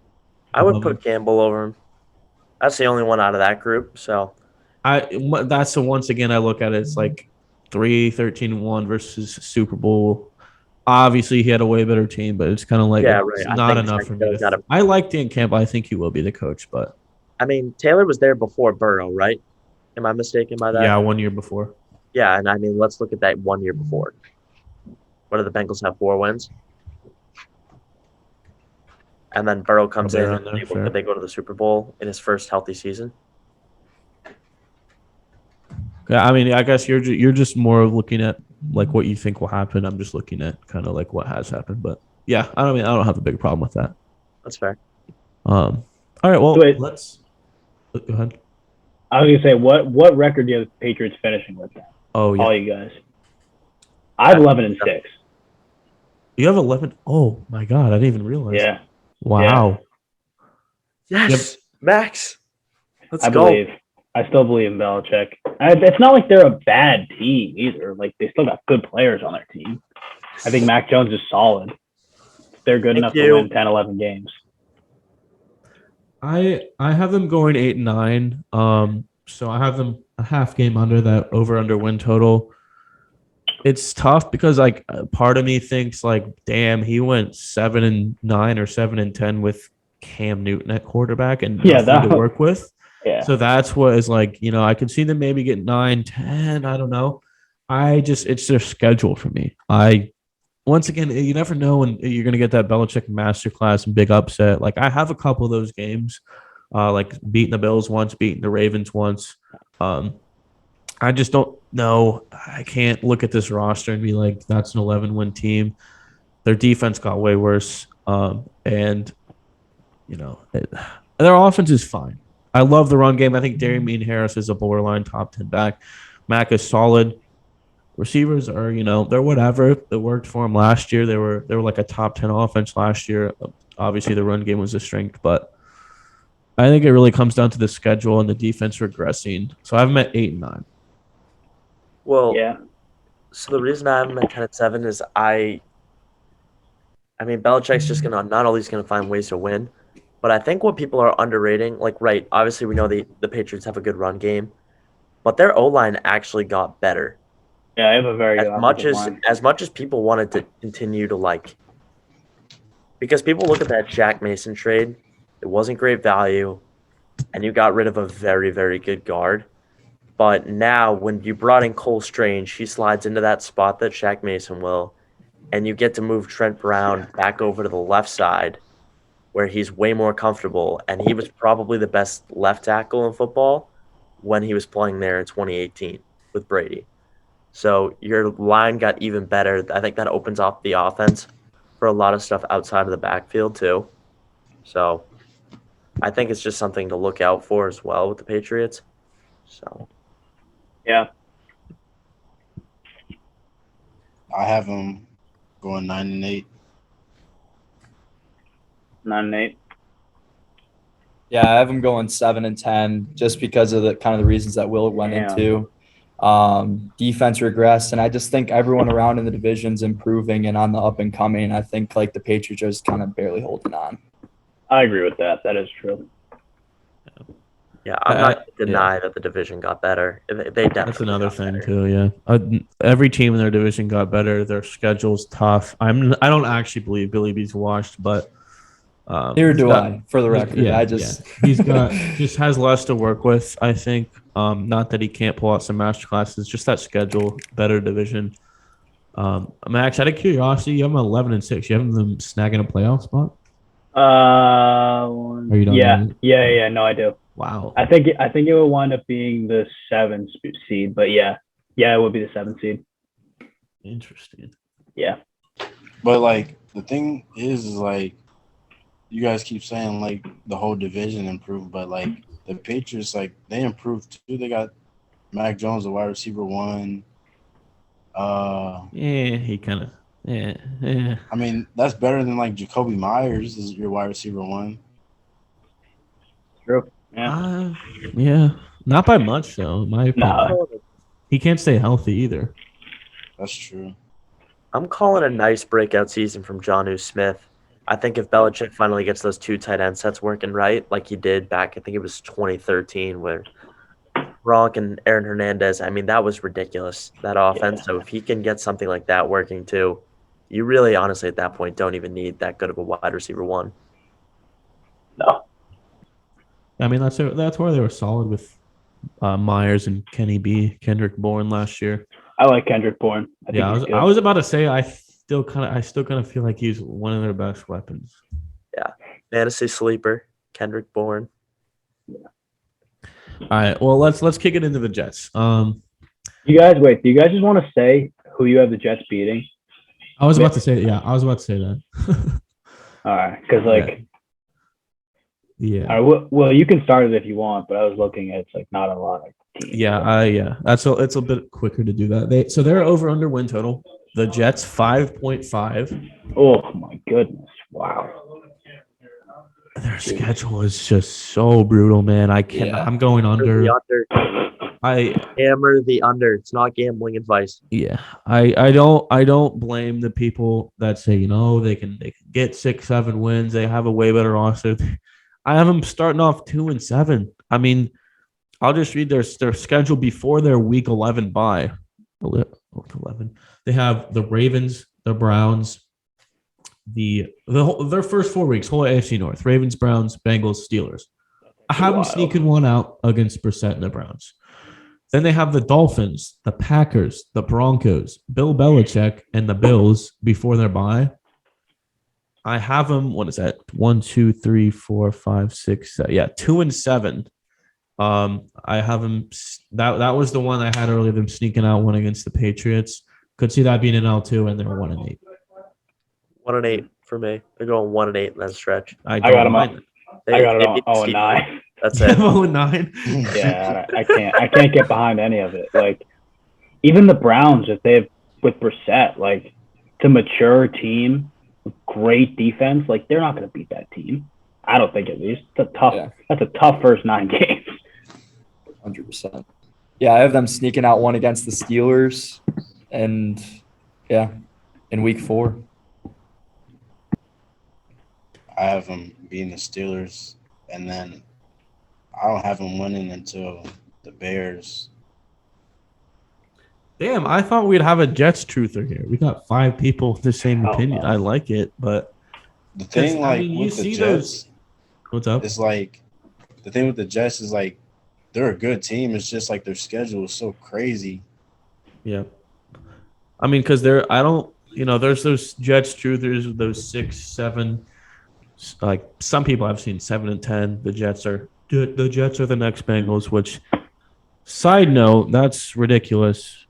I would put Campbell over him. That's the only one out of that group. So once again I look at it, it's 3-13-1 versus Super Bowl. Obviously he had a way better team, but it's kind of it's not enough for me. I like Dan Campbell. I think he will be the coach, but I mean Taylor was there before Burrow, right? Am I mistaken by that? Yeah, 1 year before. Yeah, and I mean let's look at that 1 year before. What do the Bengals have? 4 wins? And then Burrow comes in and they go to the Super Bowl in his first healthy season. Yeah, I mean, I guess you're just more looking at what you think will happen. I'm just looking at kind of what has happened. But yeah, I don't have a big problem with that. That's fair. All right, well, let's go ahead. I was gonna say, what record do you have the Patriots finishing with? Oh yeah, all you guys. I have 11-6. You have 11. Oh my God, I didn't even realize. Yeah. Wow. Yeah. Yes, Max. Let's go. I still believe in Belichick. It's not like they're a bad team either. They still got good players on their team. I think Mac Jones is solid. They're good enough to win 10, 11 games. I have them going 8-9. So I have them a half game under that over/under win total. It's tough because part of me thinks damn, he went 7-9 or 7-10 with Cam Newton at quarterback and nothing to work with. Yeah. So that's what is like, I can see them maybe get 9, 10. I don't know. It's their schedule for me. Once again, you never know when you're going to get that Belichick masterclass and big upset. Like I have a couple of those games, like beating the Bills once, beating the Ravens once. I just don't know. I can't look at this roster and be like, that's an 11-win team. Their defense got way worse. And their offense is fine. I love the run game. I think Darian Harris is a borderline top 10 back. Mac is solid. Receivers are, they're whatever. It worked for them last year. They were like a top 10 offense last year. Obviously, the run game was a strength, but I think it really comes down to the schedule and the defense regressing. So I have them at 8 and 9. Well, Yeah. So the reason I have him at 10 and 7 is I mean, Belichick's just not only going to find ways to win, but I think what people are underrating, obviously we know the Patriots have a good run game, but their O-line actually got better. Yeah, I have a very good As much as people wanted to continue to because people look at that Jack Mason trade, it wasn't great value, and you got rid of a very, very good guard. But now when you brought in Cole Strange, he slides into that spot that Shaq Mason will, and you get to move Trent Brown back over to the left side where he's way more comfortable, and he was probably the best left tackle in football when he was playing there in 2018 with Brady. So your line got even better. I think that opens up the offense for a lot of stuff outside of the backfield too. So I think it's just something to look out for as well with the Patriots. So yeah. I have them going 9 and 8. 9 and 8. Yeah, I have them going 7 and 10 just because of the kind of the reasons that Will went into. Defense regressed, and I just think everyone around in the division's improving and on the up and coming. I think the Patriots are just kind of barely holding on. I agree with that. That is true. Yeah, I'm not going to deny that the division got better. They definitely That's another thing better. too. Yeah, every team in their division got better. Their schedule's tough. I don't actually believe Billy B's washed, but here do I. For the record, he's got just has less to work with. I think. Not that he can't pull out some master classes, just that schedule, better division. Max, out of curiosity, you have them 11 and 6. You have them snagging a playoff spot? Are you done? Yeah. No, I do. Wow. I think it will wind up being the 7th seed, but yeah, it would be the 7th seed. Interesting. Yeah. But the thing is you guys keep saying the whole division improved, but the Patriots, they improved too. They got Mac Jones, the wide receiver 1. He kind of. Yeah. I mean, that's better than Jacoby Myers is your wide receiver 1. True. Yeah. Yeah. Not by much though. In my opinion. He can't stay healthy either. That's true. I'm calling a nice breakout season from Jonnu Smith. I think if Belichick finally gets those 2 tight end sets working right, like he did back, I think it was 2013, where Gronk and Aaron Hernandez, I mean, that was ridiculous, that offense. Yeah. So if he can get something like that working too, you really, honestly, at that point, don't even need that good of a wide receiver 1. No. I mean, that's where they were solid with Myers and Kendrick Bourne last year. I like Kendrick Bourne. I was about to say I still kind of feel like he's one of their best weapons. Yeah, fantasy sleeper, Kendrick Bourne. Yeah. All right, well let's kick it into the Jets. You guys, wait. Do you guys just want to say who you have the Jets beating? I was about to say that. All right, because yeah. All right, well, you can start it if you want, but I was looking at it's not a lot of teams. Yeah, it's a bit quicker to do that. They're over under win total. The Jets 5.5. Oh my goodness! Wow. Their schedule is just so brutal, man. I can't. Yeah. I'm going under. I hammer the under. It's not gambling advice. Yeah, I don't blame the people that say they can get 6-7 wins. They have a way better roster. I have them starting off 2-7. I mean, I'll just read their schedule before their week 11 bye. 11. They have the Ravens, the Browns, their first 4 weeks, whole AFC North: Ravens, Browns, Bengals, Steelers. I have them Wild. sneaking one out against Brissett and the Browns. Then they have the Dolphins, the Packers, the Broncos, Bill Belichick, and the Bills before their bye. I have them. What is that? 1, 2, 3, 4, 5, 6, 7. Yeah, 2 and 7. I have them. That was the one I had earlier. Them sneaking out one against the Patriots. Could see that being an L2, and they're 1 and 8. 1 and 8 for me. They're going 1 and 8 in that stretch. I got them up. I got it on beat 0 and Steve. 9. That's it. 0 and 9. Yeah, I can't get behind any of it. Like, even the Browns, if they have with Brissett, like, it's a mature team, great defense. Like, they're not going to beat that team. I don't think at least. That's a tough first 9 games. 100%. Yeah, I have them sneaking out one against the Steelers, and in week 4. I have them beating the Steelers, and then I don't have them winning until the Bears. Damn, I thought we'd have a Jets truther here. We got 5 people with the same Oh, opinion. wow. I like it, but The thing, I like, mean, you with the see Jets, what's up? it's like the thing with the Jets is like they're a good team. It's just like their schedule is so crazy. Yeah. I mean, because there's those Jets truthers, those 6, 7, like some people I've seen 7 and 10. The Jets are the next Bengals, which, side note, that's ridiculous.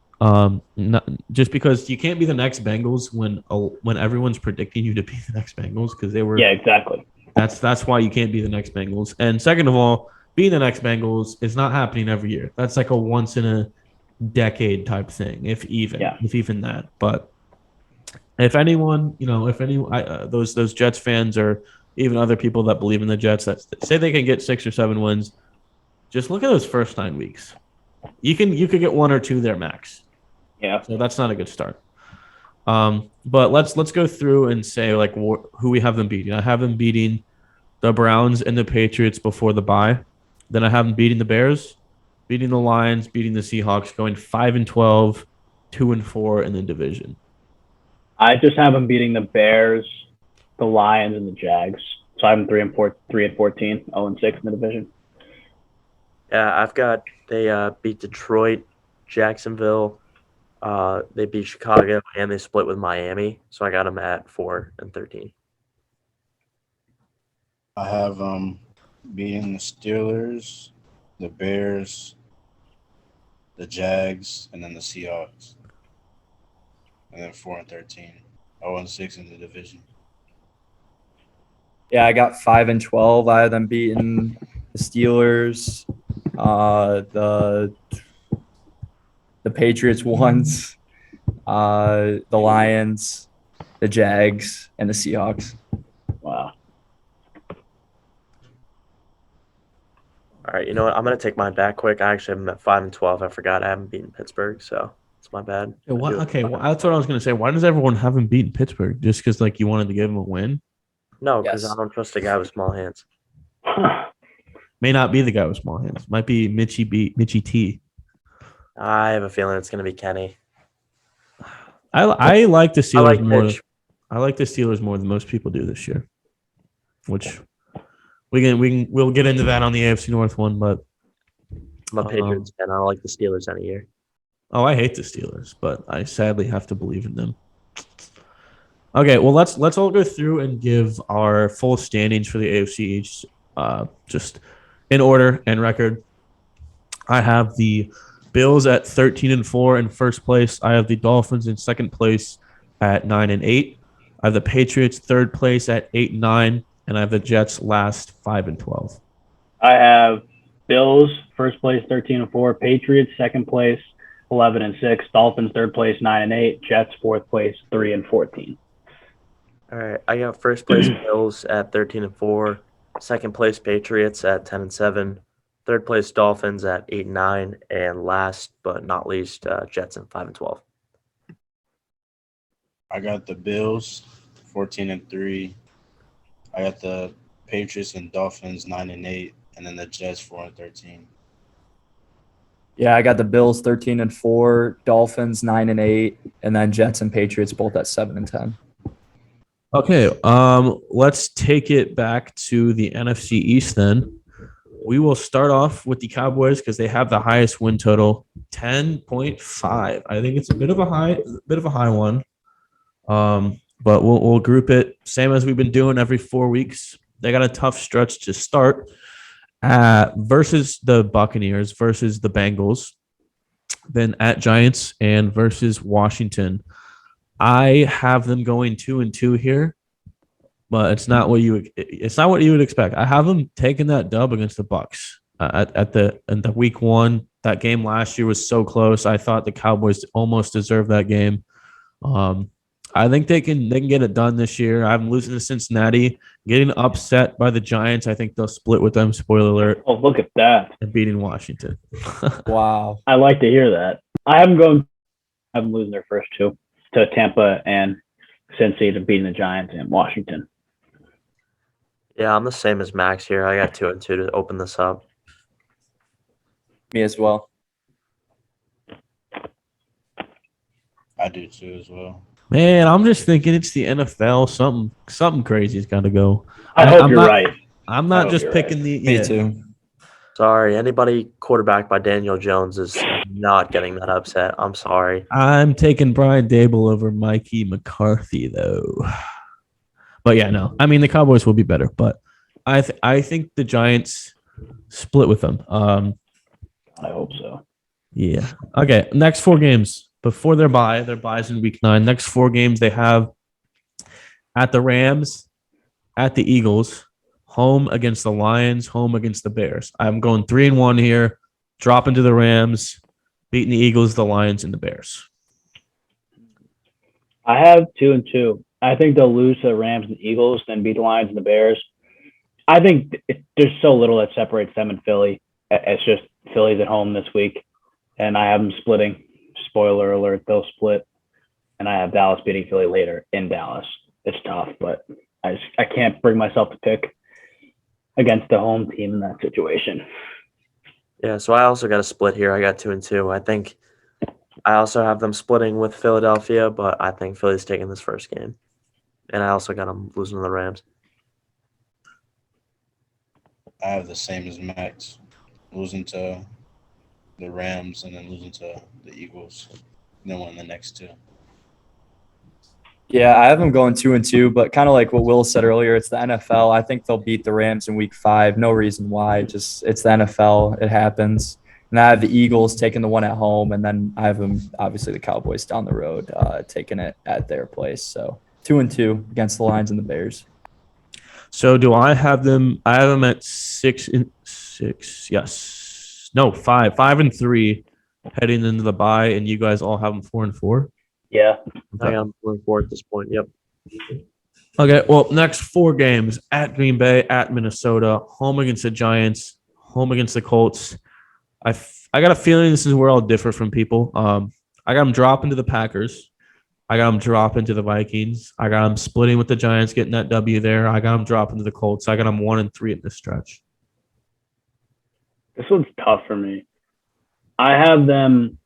Just because you can't be the next Bengals when everyone's predicting you to be the next Bengals because they were. Yeah, exactly. That's why you can't be the next Bengals. And second of all, being the next Bengals is not happening every year. That's like a once in a decade type thing, if even that. But if anyone, those Jets fans or even other people that believe in the Jets that say they can get 6 or 7 wins, just look at those first 9 weeks. You could get 1 or 2 there max. Yeah. So that's not a good start. But let's go through and say like who we have them beating. I have them beating the Browns and the Patriots before the bye. Then I have them beating the Bears, beating the Lions, beating the Seahawks, going 5-12, 2-4 in the division. I just have them beating the Bears, the Lions, and the Jags. So I have them 3-14, 0-6 in the division. Yeah, I've got they beat Detroit, Jacksonville, they beat Chicago, and they split with Miami. So I got them at 4-13. I have beating the Steelers, the Bears, the Jags, and then the Seahawks. And then 4-13. 0-6 in the division. Yeah, I got 5-12. I had them beating the Steelers, the Patriots once, the Lions, the Jags, and the Seahawks. Wow. All right, you know what? I'm gonna take mine back quick. I actually have them at 5-12. I forgot I haven't beaten Pittsburgh, so it's my bad. Yeah, that's what I was gonna say. Why does everyone have him beating Pittsburgh? Just because like you wanted to give him a win? No, because Yes. I don't trust a guy with small hands. May not be the guy with small hands. Might be Mitchie T. I have a feeling it's gonna be Kenny. I like the I Steelers like more. Mitch. I like the Steelers more than most people do this year. Which we'll get into that on the AFC North one, but I'm a Patriots fan. I don't like the Steelers any year. I hate the Steelers, but I sadly have to believe in them. Okay, well let's all go through and give our full standings for the AFC each, just in order and record. I have the Bills at 13-4 in first place. I have the Dolphins in second place at 9-8. I have the Patriots third place at 8-9, and I have the Jets last 5-12. I have Bills first place 13-4, Patriots second place 11-6, Dolphins third place 9-8, Jets fourth place 3-14. All right, I got first place Bills at 13-4, second place Patriots at 10-7, third place Dolphins at 8-9, and last but not least Jets at 5-12. I got the Bills 14-3. I got the Patriots and Dolphins 9-8, and then the Jets 4-13. Yeah, I got the Bills 13-4, Dolphins 9-8, and then Jets and Patriots both at 7-10. Okay, let's take it back to the NFC East then. we will start off with the Cowboys because they have the highest win total, 10.5. I think it's a bit of a high one. But we'll group it same as we've been doing every 4 weeks. They got a tough stretch to start versus the Buccaneers, versus the Bengals, then at Giants, and versus Washington. I have them going 2-2 here, but it's not what you would expect. I have them taking that dub against the Bucs in the week 1. That game last year was so close. I thought the Cowboys almost deserved that game. I think they can get it done this year. I'm losing to Cincinnati, getting upset by the Giants. I think they'll split with them. Spoiler alert. Oh, look at that. And beating Washington. Wow. I like to hear that. I have them losing their first 2 to Tampa and Cincy, to beating the Giants and Washington. Yeah, I'm the same as Max here. I got 2-2 to open this up. Me as well. I do too as well. Man, I'm just thinking it's the NFL. Something crazy's got to go. I hope I'm you're not, right. I'm not hope just you're picking right. the. Me Yeah. too. Sorry, anybody quarterbacked by Daniel Jones is not getting that upset. I'm sorry. I'm taking Brian Dable over Mikey McCarthy though. But yeah, no. I mean, the Cowboys will be better, but I think the Giants split with them. I hope so. Yeah. Okay. Next 4 games before their bye's in week 9. Next 4 games they have at the Rams, at the Eagles, home against the Lions, home against the Bears. I'm going 3-1 here, dropping to the Rams, beating the Eagles, the Lions, and the Bears. I have 2-2. I think they'll lose to the Rams and Eagles, then beat the Lions and the Bears. I think there's so little that separates them and Philly. It's just Philly's at home this week, and I have them splitting. Spoiler alert, they'll split. And I have Dallas beating Philly later in Dallas. It's tough, but I can't bring myself to pick against the home team in that situation. Yeah, so I also got a split here. I got 2-2. I think I also have them splitting with Philadelphia, but I think Philly's taking this first game. And I also got them losing to the Rams. I have the same as Max, losing to the Rams and then losing to the Eagles, and then winning the next 2. Yeah, I have them going 2-2, but kind of like what Will said earlier, it's the NFL. I think they'll beat the Rams in week 5. No reason why. Just it's the NFL. It happens. And I have the Eagles taking the one at home, and then I have them, obviously, the Cowboys down the road taking it at their place. So 2-2 against the Lions and the Bears. So do I have them? I have them at 6-6. Yes. No, 5-3 heading into the bye, and you guys all have them 4-4. Yeah. I got them 4-4 at this point. Yep. Okay. Well, next 4 games at Green Bay, at Minnesota, home against the Giants, home against the Colts. I got a feeling this is where I'll differ from people. I got them dropping to the Packers. I got them dropping to the Vikings. I got them splitting with the Giants, getting that W there. I got them dropping to the Colts. I got them 1-3 in this stretch. This one's tough for me. I have them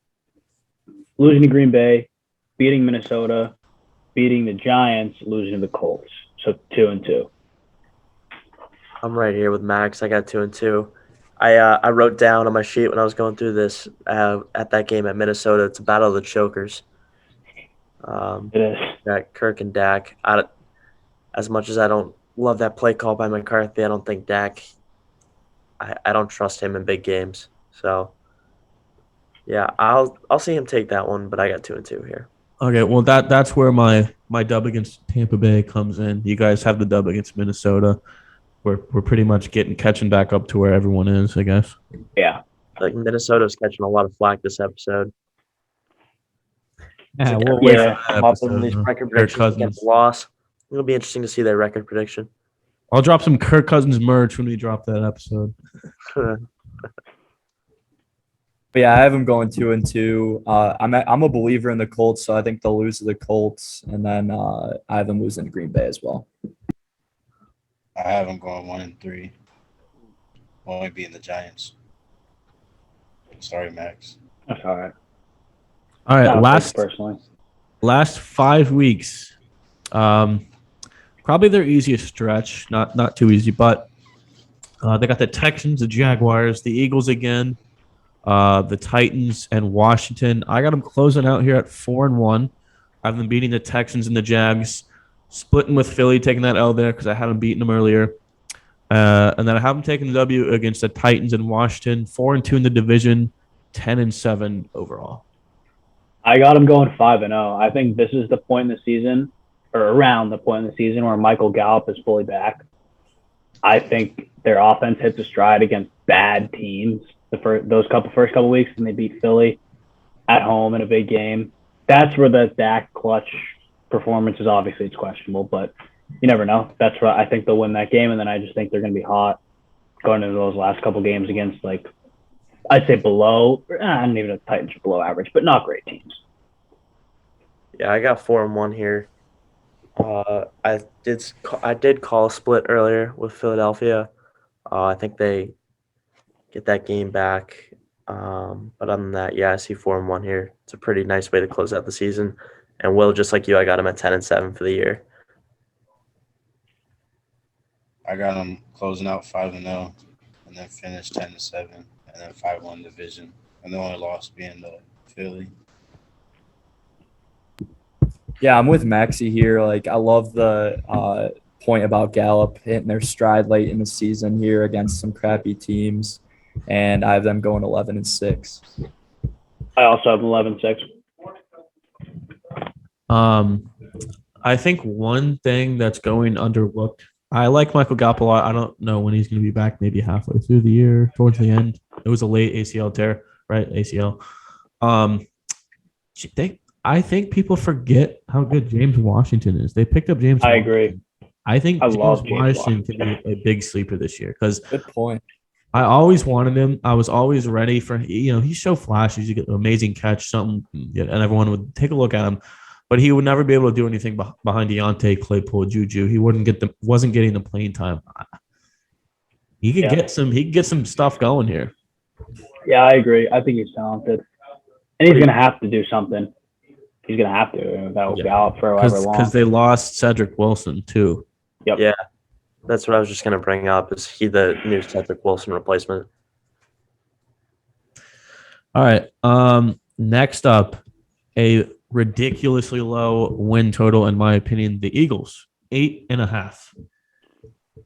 losing to Green Bay, beating Minnesota, beating the Giants, losing to the Colts. So 2-2. I'm right here with Max. I got 2-2. I wrote down on my sheet when I was going through this at that game at Minnesota, it's a battle of the chokers. It is. Got Kirk and Dak. As much as I don't love that play call by McCarthy, I don't think Dak – I don't trust him in big games. So, yeah, I'll see him take that one, but I got 2-2 here. Okay, well that's where my dub against Tampa Bay comes in. You guys have the dub against Minnesota. We're pretty much catching back up to where everyone is, I guess. Yeah. Like Minnesota's catching a lot of flack this episode. Yeah, Like, we'll every wait year, for that come up with episode, these though. record Kirk predictions Cousins. against the loss. It'll be interesting to see their record prediction. I'll drop some Kirk Cousins merch when we drop that episode. But yeah, I have them going 2-2. I'm a believer in the Colts, so I think they'll lose to the Colts, and then I have them losing to Green Bay as well. I have them going 1-3. Only beating the Giants. Sorry, Max. That's all right. All right, Not personally. last 5 weeks. Probably their easiest stretch. Not too easy, but They got the Texans, the Jaguars, the Eagles again, the Titans, and Washington. I got them closing out here at 4-1. I've been beating the Texans and the Jags, splitting with Philly, taking that L there because I hadn't beaten them earlier. And then I have them taking the W against the Titans and Washington, 4-2 in the division, 10-7 overall. I got them going 5-0. I think this is the point in the season, or around the point in the season, where Michael Gallup is fully back. I think their offense hits a stride against bad teams those first couple weeks, and they beat Philly at home in a big game. That's where the Dak clutch performance is. Obviously, it's questionable, but you never know. That's where I think they'll win that game, and then I just think they're going to be hot going into those last couple games against, like, I'd say below, I don't even know if Titans are below average, but not great teams. Yeah, I got 4-1 here. I did call a split earlier with Philadelphia. I think they get that game back. But other than that, yeah, I see 4-1 here. It's a pretty nice way to close out the season. And Will, just like you, I got him at 10-7 for the year. I got them closing out 5-0, and then finish 10-7, and then 5-1 division, and the only loss being the Philly. Yeah, I'm with Maxie here. Like, I love the point about Gallup hitting their stride late in the season here against some crappy teams, and I have them going 11-6. I also have 11-6. I think one thing that's going underlooked. I like Michael Gallup a lot. I don't know when he's going to be back. Maybe halfway through the year, towards the end. It was a late ACL tear, right? ACL. I think people forget how good James Washington is. They picked up James. I Washington. agree. I think I love James Washington can be a big sleeper this year because Good point. I always wanted him. I was always ready for, he's so flashy. He's an amazing catch, something, and everyone would take a look at him. But he would never be able to do anything behind Deontay, Claypool, Juju. He wasn't getting the playing time. He could get some stuff going here. Yeah, I agree. I think he's talented, and he's going to have to do something. He's going to have to. That will be out for however long. Because they lost Cedric Wilson too. Yep. Yeah, that's what I was just going to bring up. Is he the new Cedric Wilson replacement? All right. Next up, a ridiculously low win total, in my opinion. The Eagles, 8.5.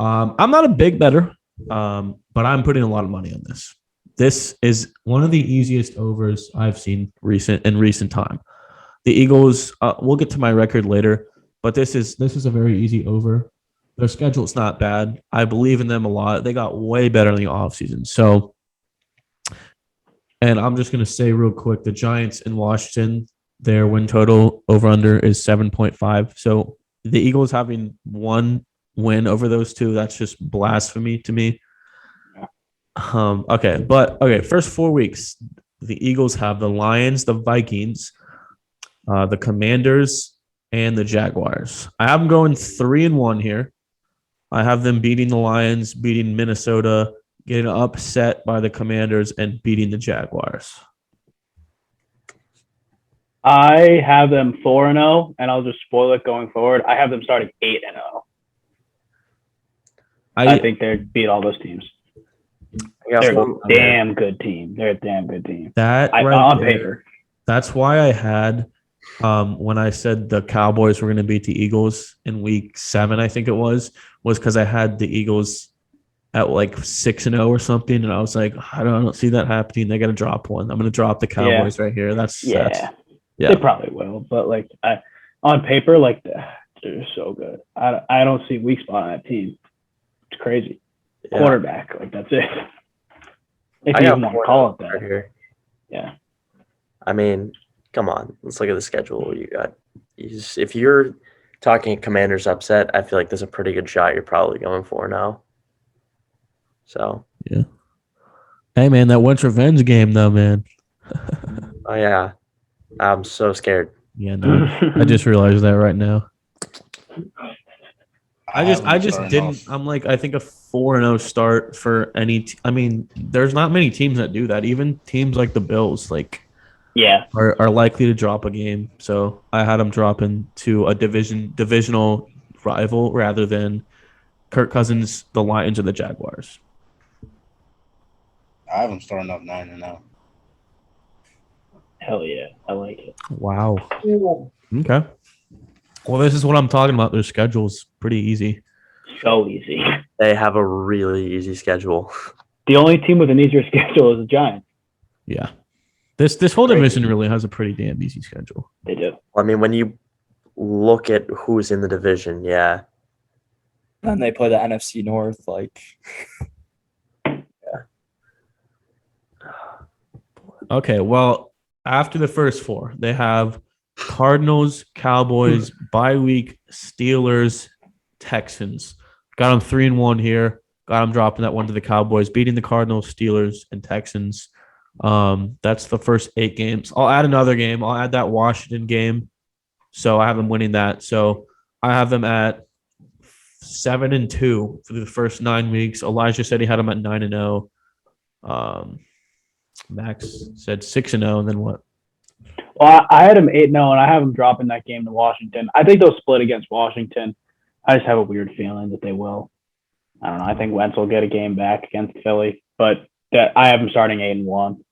I'm not a big bettor, but I'm putting a lot of money on this. This is one of the easiest overs I've seen in recent time. The Eagles, we'll get to my record later, but this is a very easy over. Their schedule's not bad. I believe in them a lot. They got way better in the offseason. So, and I'm just going to say real quick, the Giants in Washington, their win total over-under is 7.5. So the Eagles having one win over those two, that's just blasphemy to me. Okay, first 4 weeks, the Eagles have the Lions, the Vikings, the Commanders, and the Jaguars. I have them going 3-1 here. I have them beating the Lions, beating Minnesota, getting upset by the Commanders, and beating the Jaguars. I have them 4-0, and I'll just spoil it going forward. I have them starting 8-0. I think they'd beat all those teams. They're a damn good team. They're a damn good team. On paper. That's why I had when I said the Cowboys were going to beat the Eagles in week 7, I think it was because I had the Eagles at like 6-0 or something, and I was like, I don't see that happening. They got to drop one. I'm going to drop the Cowboys right here. They probably will, but like on paper, like they're so good. I don't see weak spot on that team. It's crazy. Yeah. Quarterback, like that's it. If you even want to call it that. Right here. Yeah. I mean, come on. Let's look at the schedule you got. If you're talking Commanders upset, I feel like there's a pretty good shot you're probably going for now. So. Yeah. Hey, man, that Wentz revenge game, though, man. Oh, yeah. I'm so scared. Yeah, no. I just realized that right now. I just didn't. I'm like, I think a 4-0 start for any. I mean, there's not many teams that do that. Even teams like the Bills, are likely to drop a game. So I had them dropping to a divisional rival rather than Kirk Cousins, the Lions, or the Jaguars. I have them starting off 9-0. Hell yeah, I like it. Wow. Okay. Well, this is what I'm talking about. Their schedule's pretty easy. So easy. They have a really easy schedule. The only team with an easier schedule is the Giants. Yeah. This whole Crazy. division really has a pretty damn easy schedule. They do. I mean, when you look at who's in the division, yeah. And they play the NFC North. Like, Okay, well, after the first four, they have Cardinals, Cowboys, bye week, Steelers, Texans. Got them 3-1 here. Got them dropping that one to the Cowboys, beating the Cardinals, Steelers, and Texans. That's the first 8 games. I'll add another game. I'll add that Washington game. So I have them winning that. So I have them at 7-2 for the first 9 weeks. Elijah said he had them at 9-0. Max said 6-0, and then what? Well, I had them 8-0, and I have them dropping that game to Washington. I think they'll split against Washington. I just have a weird feeling that they will. I don't know. I think Wentz will get a game back against Philly, but I have them starting 8-1.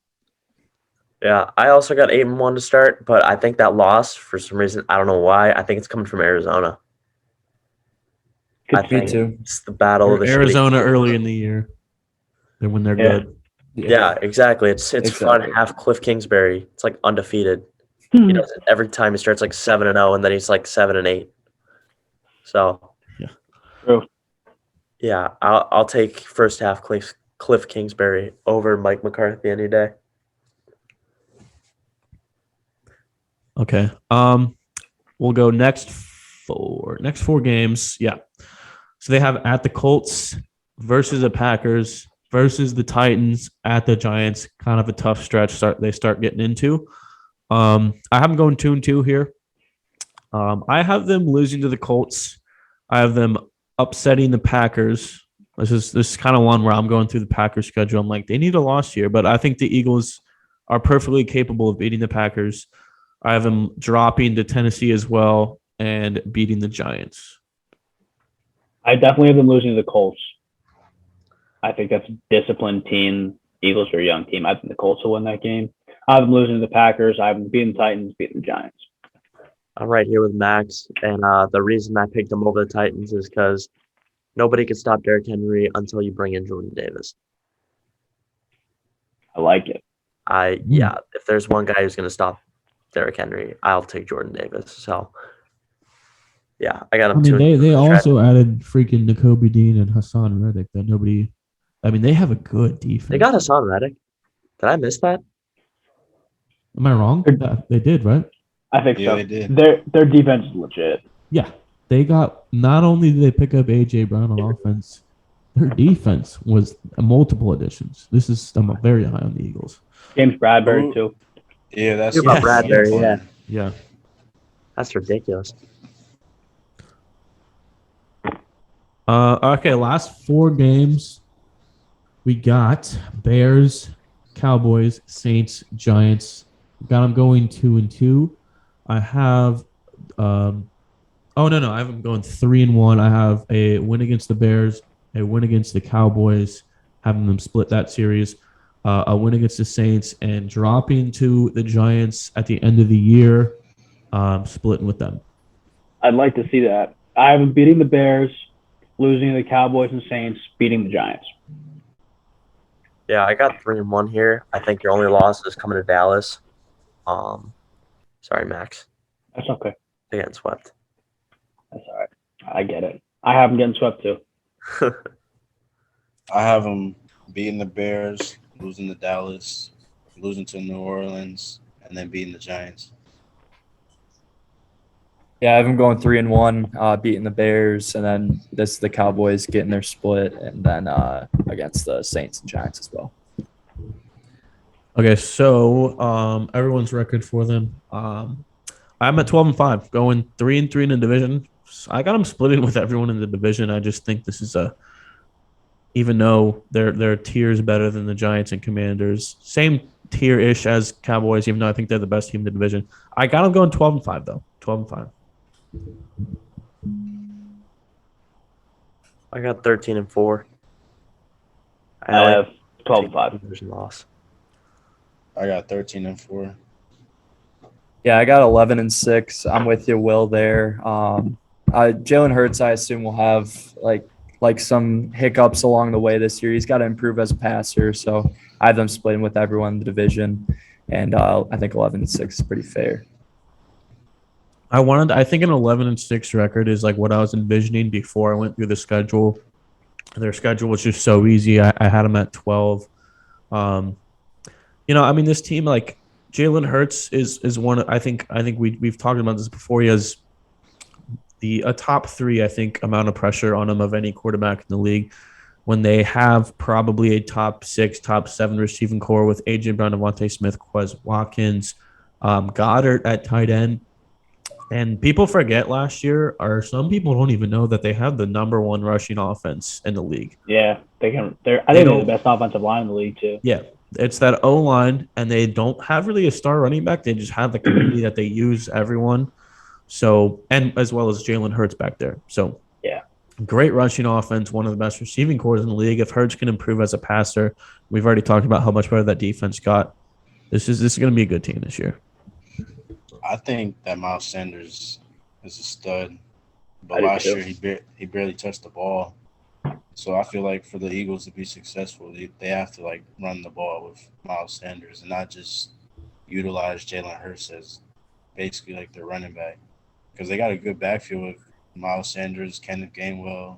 Yeah, I also got 8-1 to start, but I think that loss, for some reason, I don't know why, I think it's coming from Arizona. I me think too. it's the battle of the Arizona shitty- early in the year. Then when they're Yeah. good. Yeah, exactly. It's fun. Exactly. Half Cliff Kingsbury. It's like undefeated. Hmm. He does it every time he starts like 7-0, and then he's like 7-8. So Yeah. True. yeah, I'll take first half Cliff Kingsbury over Mike McCarthy any day. Okay. We'll go next 4 games. Yeah. So they have at the Colts versus the Packers versus the Titans at the Giants. Kind of a tough stretch they start getting into. I have them going 2-2 here. I have them losing to the Colts. I have them upsetting the Packers. This is kind of one where I'm going through the Packers schedule. I'm like, they need a loss here, but I think the Eagles are perfectly capable of beating the Packers. I have them dropping to Tennessee as well and beating the Giants. I definitely have them losing to the Colts. I think that's a disciplined team. Eagles are a young team. I think the Colts will win that game. I have them losing to the Packers. I have them beating the Titans, beating the Giants. I'm right here with Max, and the reason I picked them over the Titans is because nobody could stop Derrick Henry until you bring in Jordan Davis. I like it. If there's one guy who's going to stop Derrick Henry, I'll take Jordan Davis. So, yeah, I got him. They also added freaking Nakobe Dean and Hassan Reddick that nobody. I mean, they have a good defense. They got Hassan Reddick. Did I miss that? Am I wrong? Yeah, they did, right? I think Yeah, so. they did. Their defense is legit. Yeah, they got. Not only did they pick up AJ Brown on offense, their defense was multiple additions. I'm very high on the Eagles. James Bradbury too. Yeah, that's You're about Bradbury, yeah. Yeah. That's ridiculous. Okay, last 4 games. We got Bears, Cowboys, Saints, Giants. Got them going 2-2. I have I have them going 3-1. I have a win against the Bears, a win against the Cowboys, having them split that series, a win against the Saints, and dropping to the Giants at the end of the year, splitting with them. I'd like to see that. I have them beating the Bears, losing to the Cowboys and Saints, beating the Giants. Yeah, I got 3-1 here. I think your only loss is coming to Dallas. Sorry, Max. That's okay. They're getting swept. That's all right. I get it. I have them getting swept too. I have them beating the Bears, losing to Dallas, losing to New Orleans, and then beating the Giants. yeah, I have them going 3-1, beating the Bears, and then the Cowboys getting their split, and then against the Saints and Giants as well. Okay, so everyone's record for them. I'm at 12-5, going 3-3 in the division. I got them splitting with everyone in the division. I just think this is even though their tiers better than the Giants and Commanders, same tier-ish as Cowboys, even though I think they're the best team in the division. I got them going 12-5 though, 12-5. I got 13-4. I have 12-5. Division loss. I got 13-4. Yeah, I got 11-6. I'm with you, Will. There. Jalen Hurts, I assume, will have like some hiccups along the way this year. He's got to improve as a passer, so I have them splitting with everyone in the division, and I think 11-6 is pretty fair. I think an 11-6 record is like what I was envisioning before I went through the schedule. Their schedule was just so easy. I had them at 12. This team, like Jalen Hurts is one. I think we've talked about this before. He has a top 3, I think, amount of pressure on him of any quarterback in the league. When they have probably a top 6, top 7 receiving core with A.J. Brown, Devontae Smith, Quez Watkins, Goddard at tight end. And people forget last year, or some people don't even know that they have the number 1 rushing offense in the league. Yeah, I think they're the best offensive line in the league too. Yeah, it's that O-line, and they don't have really a star running back. They just have the community that they use everyone. So, and as well as Jalen Hurts back there. So, yeah, great rushing offense, one of the best receiving cores in the league. If Hurts can improve as a passer, we've already talked about how much better that defense got. This is going to be a good team this year. I think that Miles Sanders is a stud, but last year he barely touched the ball. So I feel like for the Eagles to be successful, they have to like run the ball with Miles Sanders and not just utilize Jalen Hurts as basically like their running back, because they got a good backfield with Miles Sanders, Kenneth Gainwell,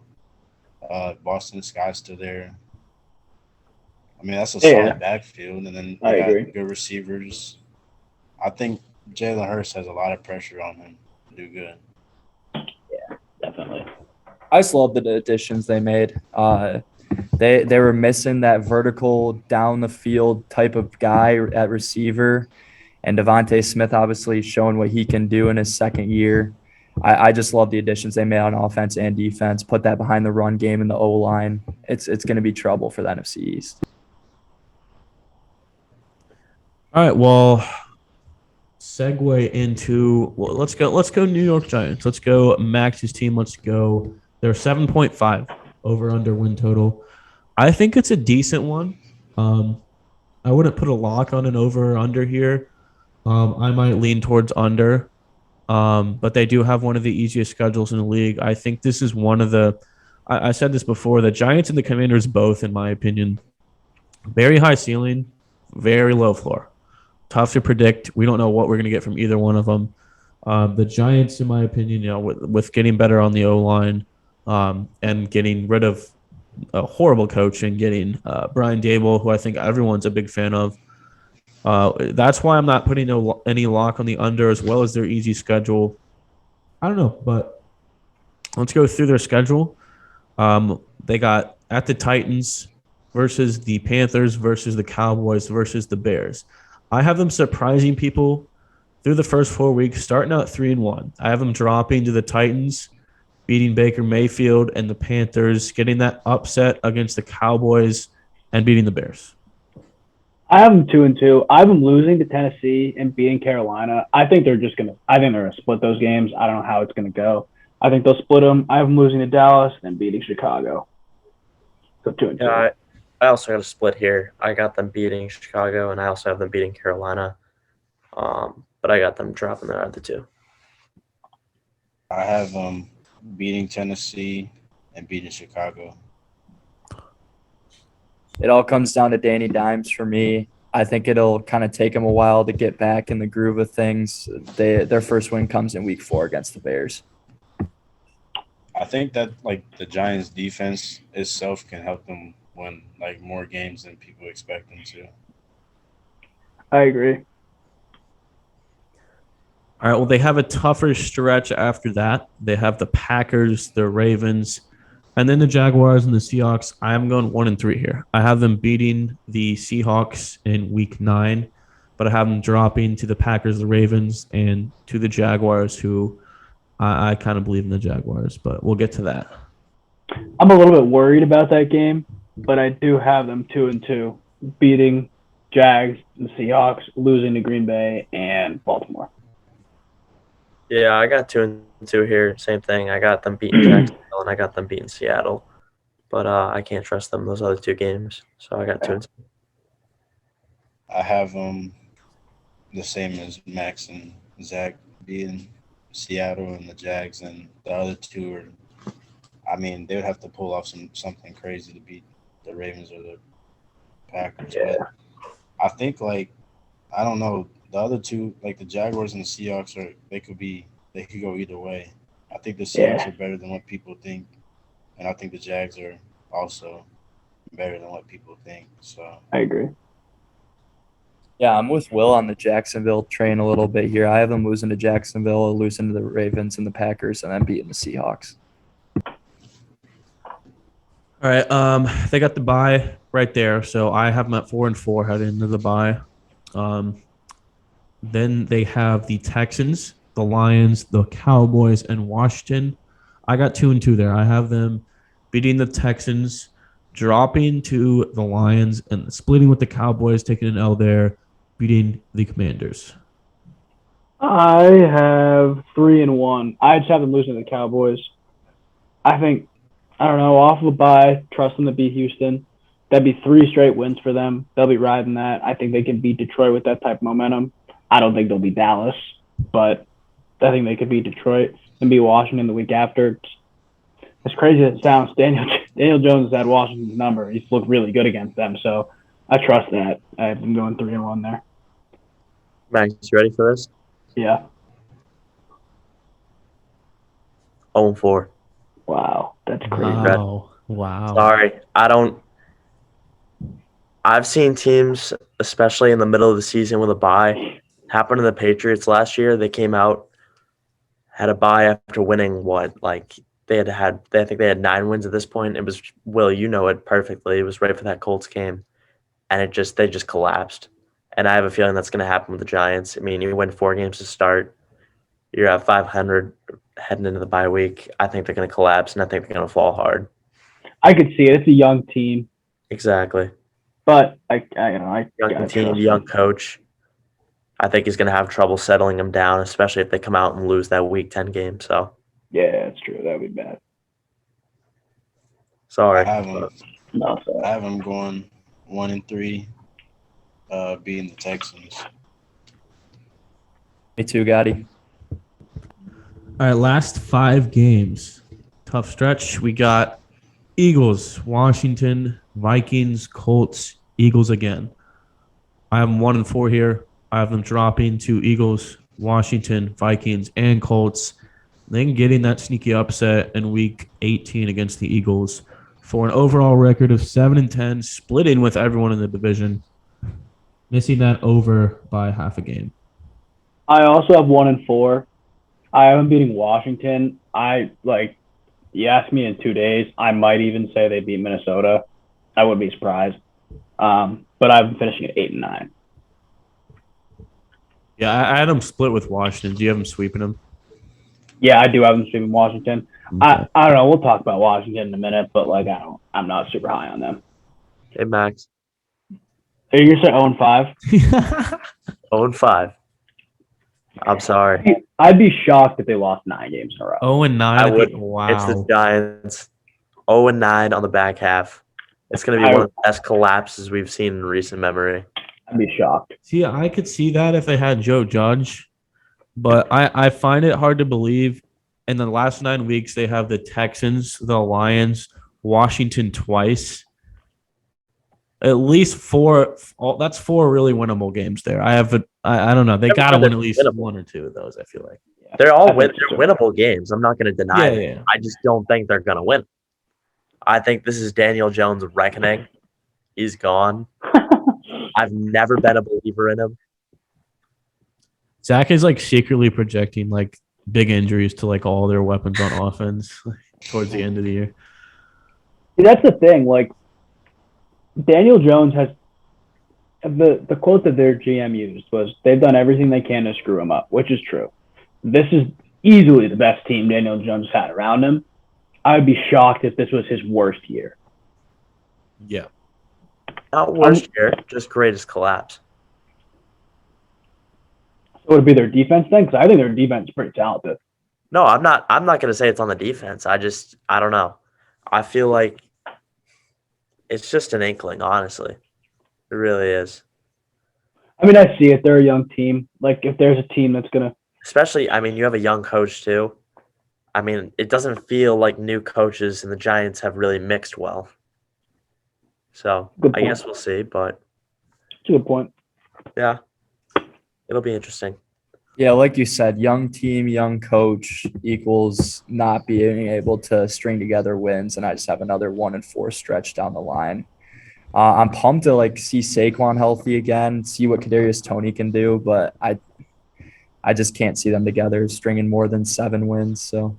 Boston Scott's still there. I mean, that's a solid backfield, and then they got good receivers. I think Jalen Hurts has a lot of pressure on him to do good. Yeah, definitely. I just love the additions they made. They were missing that vertical down the field type of guy at receiver, and Devontae Smith obviously showing what he can do in his second year. I just love the additions they made on offense and defense. Put that behind the run game and the O-line. It's going to be trouble for the NFC East. All right, well, segue into let's go New York Giants. Let's go Max's team. Let's go. They're 7.5 over under win total. I think it's a decent one. I wouldn't put a lock on an over or under here. I might lean towards under. But they do have one of the easiest schedules in the league. I think this is one of the I said this before, the Giants and the Commanders both, in my opinion, very high ceiling, very low floor. Tough to predict. We don't know what we're going to get from either one of them. The Giants, in my opinion, with getting better on the O-line and getting rid of a horrible coach and getting Brian Dable, who I think everyone's a big fan of. That's why I'm not putting any lock on the under, as well as their easy schedule. I don't know, but let's go through their schedule. They got at the Titans versus the Panthers versus the Cowboys versus the Bears. I have them surprising people through the first 4 weeks, starting out 3-1. I have them dropping to the Titans, beating Baker Mayfield and the Panthers, getting that upset against the Cowboys, and beating the Bears. I have them 2-2. I have them losing to Tennessee and beating Carolina. I think they're gonna split those games. I don't know how it's gonna go. I think they'll split them. I have them losing to Dallas and beating Chicago. So 2-2. Yeah, I also got a split here. I got them beating Chicago, and I also have them beating Carolina. But I got them dropping their other two. I have them beating Tennessee and beating Chicago. It all comes down to Danny Dimes for me. I think it'll kind of take them a while to get back in the groove of things. Their first win comes in week 4 against the Bears. I think that like the Giants' defense itself can help them win like more games than people expect them to. I agree. All right, well, they have a tougher stretch after that. They have the Packers, the Ravens, and then the Jaguars and the Seahawks. I am going 1-3 here. I have them beating the Seahawks in week 9, but I have them dropping to the Packers, the Ravens, and to the Jaguars, who I kind of believe in the Jaguars, but we'll get to that. I'm a little bit worried about that game, but I do have them 2-2, beating Jags and Seahawks, losing to Green Bay and Baltimore. Yeah, I got 2-2 here. Same thing. I got them beating Jacksonville, and I got them beating Seattle. but I can't trust them those other 2 games. So I got 2 and 7. I have the same as Max and Zach being Seattle and the Jags, and the other 2 are. I mean, they would have to pull off something crazy to beat the Ravens or the Packers. Yeah. But I think I don't know, the other 2, like the Jaguars and the Seahawks they could go either way. I think the Seahawks are better than what people think, and I think the Jags are also better than what people think. So I agree. Yeah, I'm with Will on the Jacksonville train a little bit here. I have them losing to Jacksonville, losing to the Ravens and the Packers, and then beating the Seahawks. All right. They got the bye right there, so I have them at 4-4 heading into the bye. Then they have the Texans, the Lions, the Cowboys, and Washington. I got 2-2 there. I have them beating the Texans, dropping to the Lions, and splitting with the Cowboys, taking an L there, beating the Commanders. I have 3-1. I just have them losing to the Cowboys. I don't know, off of a bye, trust them to beat Houston. That'd be 3 straight wins for them. They'll be riding that. I think they can beat Detroit with that type of momentum. I don't think they'll beat Dallas, but I think they could beat Detroit and beat Washington the week after. As crazy as it sounds, Daniel Jones has had Washington's number. He's looked really good against them, so I trust that. I have them going 3-1 there. Max, you ready for this? Yeah. 0-4. Wow, that's crazy. Wow. Sorry, I've seen teams, especially in the middle of the season with a bye, happen to the Patriots last year. They came out, had a bye after winning I think they had 9 wins at this point. It was, Will, you know it perfectly. It was right for that Colts game, and they just collapsed. And I have a feeling that's going to happen with the Giants. I mean, you win 4 games to start. You're at 500 heading into the bye week. I think they're going to collapse, and I think they're going to fall hard. I could see it. It's a young team, Exactly. but Young team, young coach. I think he's going to have trouble settling them down, especially if they come out and lose that Week 10 game. So, yeah, it's true. That would be bad. sorry. I have them going 1-3, beating the Texans. Me too, Gotti. All right, last 5 games. Tough stretch. We got Eagles, Washington, Vikings, Colts, Eagles again. I have them 1-4 here. I have them dropping to Eagles, Washington, Vikings, and Colts. Then getting that sneaky upset in Week 18 against the Eagles for an overall record of 7-10, splitting with everyone in the division, missing that over by half a game. I also have 1-4. I have them beating Washington. You asked me in 2 days, I might even say they beat Minnesota. I wouldn't be surprised. But I've been finishing at 8-9. Yeah, I had them split with Washington. Do you have them sweeping them? Yeah, I do have them sweeping Washington. Okay. I don't know. We'll talk about Washington in a minute, but I'm not super high on them. Hey, Max. Are you gonna say 0-5? 0-5. I'm sorry. I'd be shocked if they lost 9 games in a row. 0-9. I would. Wow. It's the Giants. 0-9 on the back half. It's going to be one of the best collapses we've seen in recent memory. I'd be shocked. See, I could see that if they had Joe Judge, but I find it hard to believe. In the last 9 weeks, they have the Texans, the Lions, Washington twice. At least 4. That's 4 really winnable games there. I don't know. They got to win at least 1 or 2 of those, I feel like. Yeah. They're all they're winnable games. I'm not going to deny it. Yeah. I just don't think they're going to win. I think this is Daniel Jones' reckoning. He's gone. I've never been a believer in him. Zach is secretly projecting big injuries to all their weapons on offense towards the end of the year. That's the thing. Daniel Jones has the quote that their GM used was, "They've done everything they can to screw him up," which is true. This is easily the best team Daniel Jones had around him. I would be shocked if this was his worst year. Yeah. Not worst year, just greatest collapse. So would it be their defense then? Because I think their defense is pretty talented. No, I'm not going to say it's on the defense. I don't know. I feel like It's just an inkling, honestly. It really is. I mean, I see it. They're a young team. Like, if there's a team that's going to. Especially, I mean, you have a young coach too. I mean, it doesn't feel like new coaches and the Giants have really mixed well. So Good I point. guess we'll see, but That's a good point. yeah, it'll be interesting. Yeah, like you said, young team, young coach equals not being able to string together wins, and I just have another 1-4 stretch down the line. I'm pumped to see Saquon healthy again, see what Kadarius Toney can do, but I just can't see them together stringing more than 7 wins. So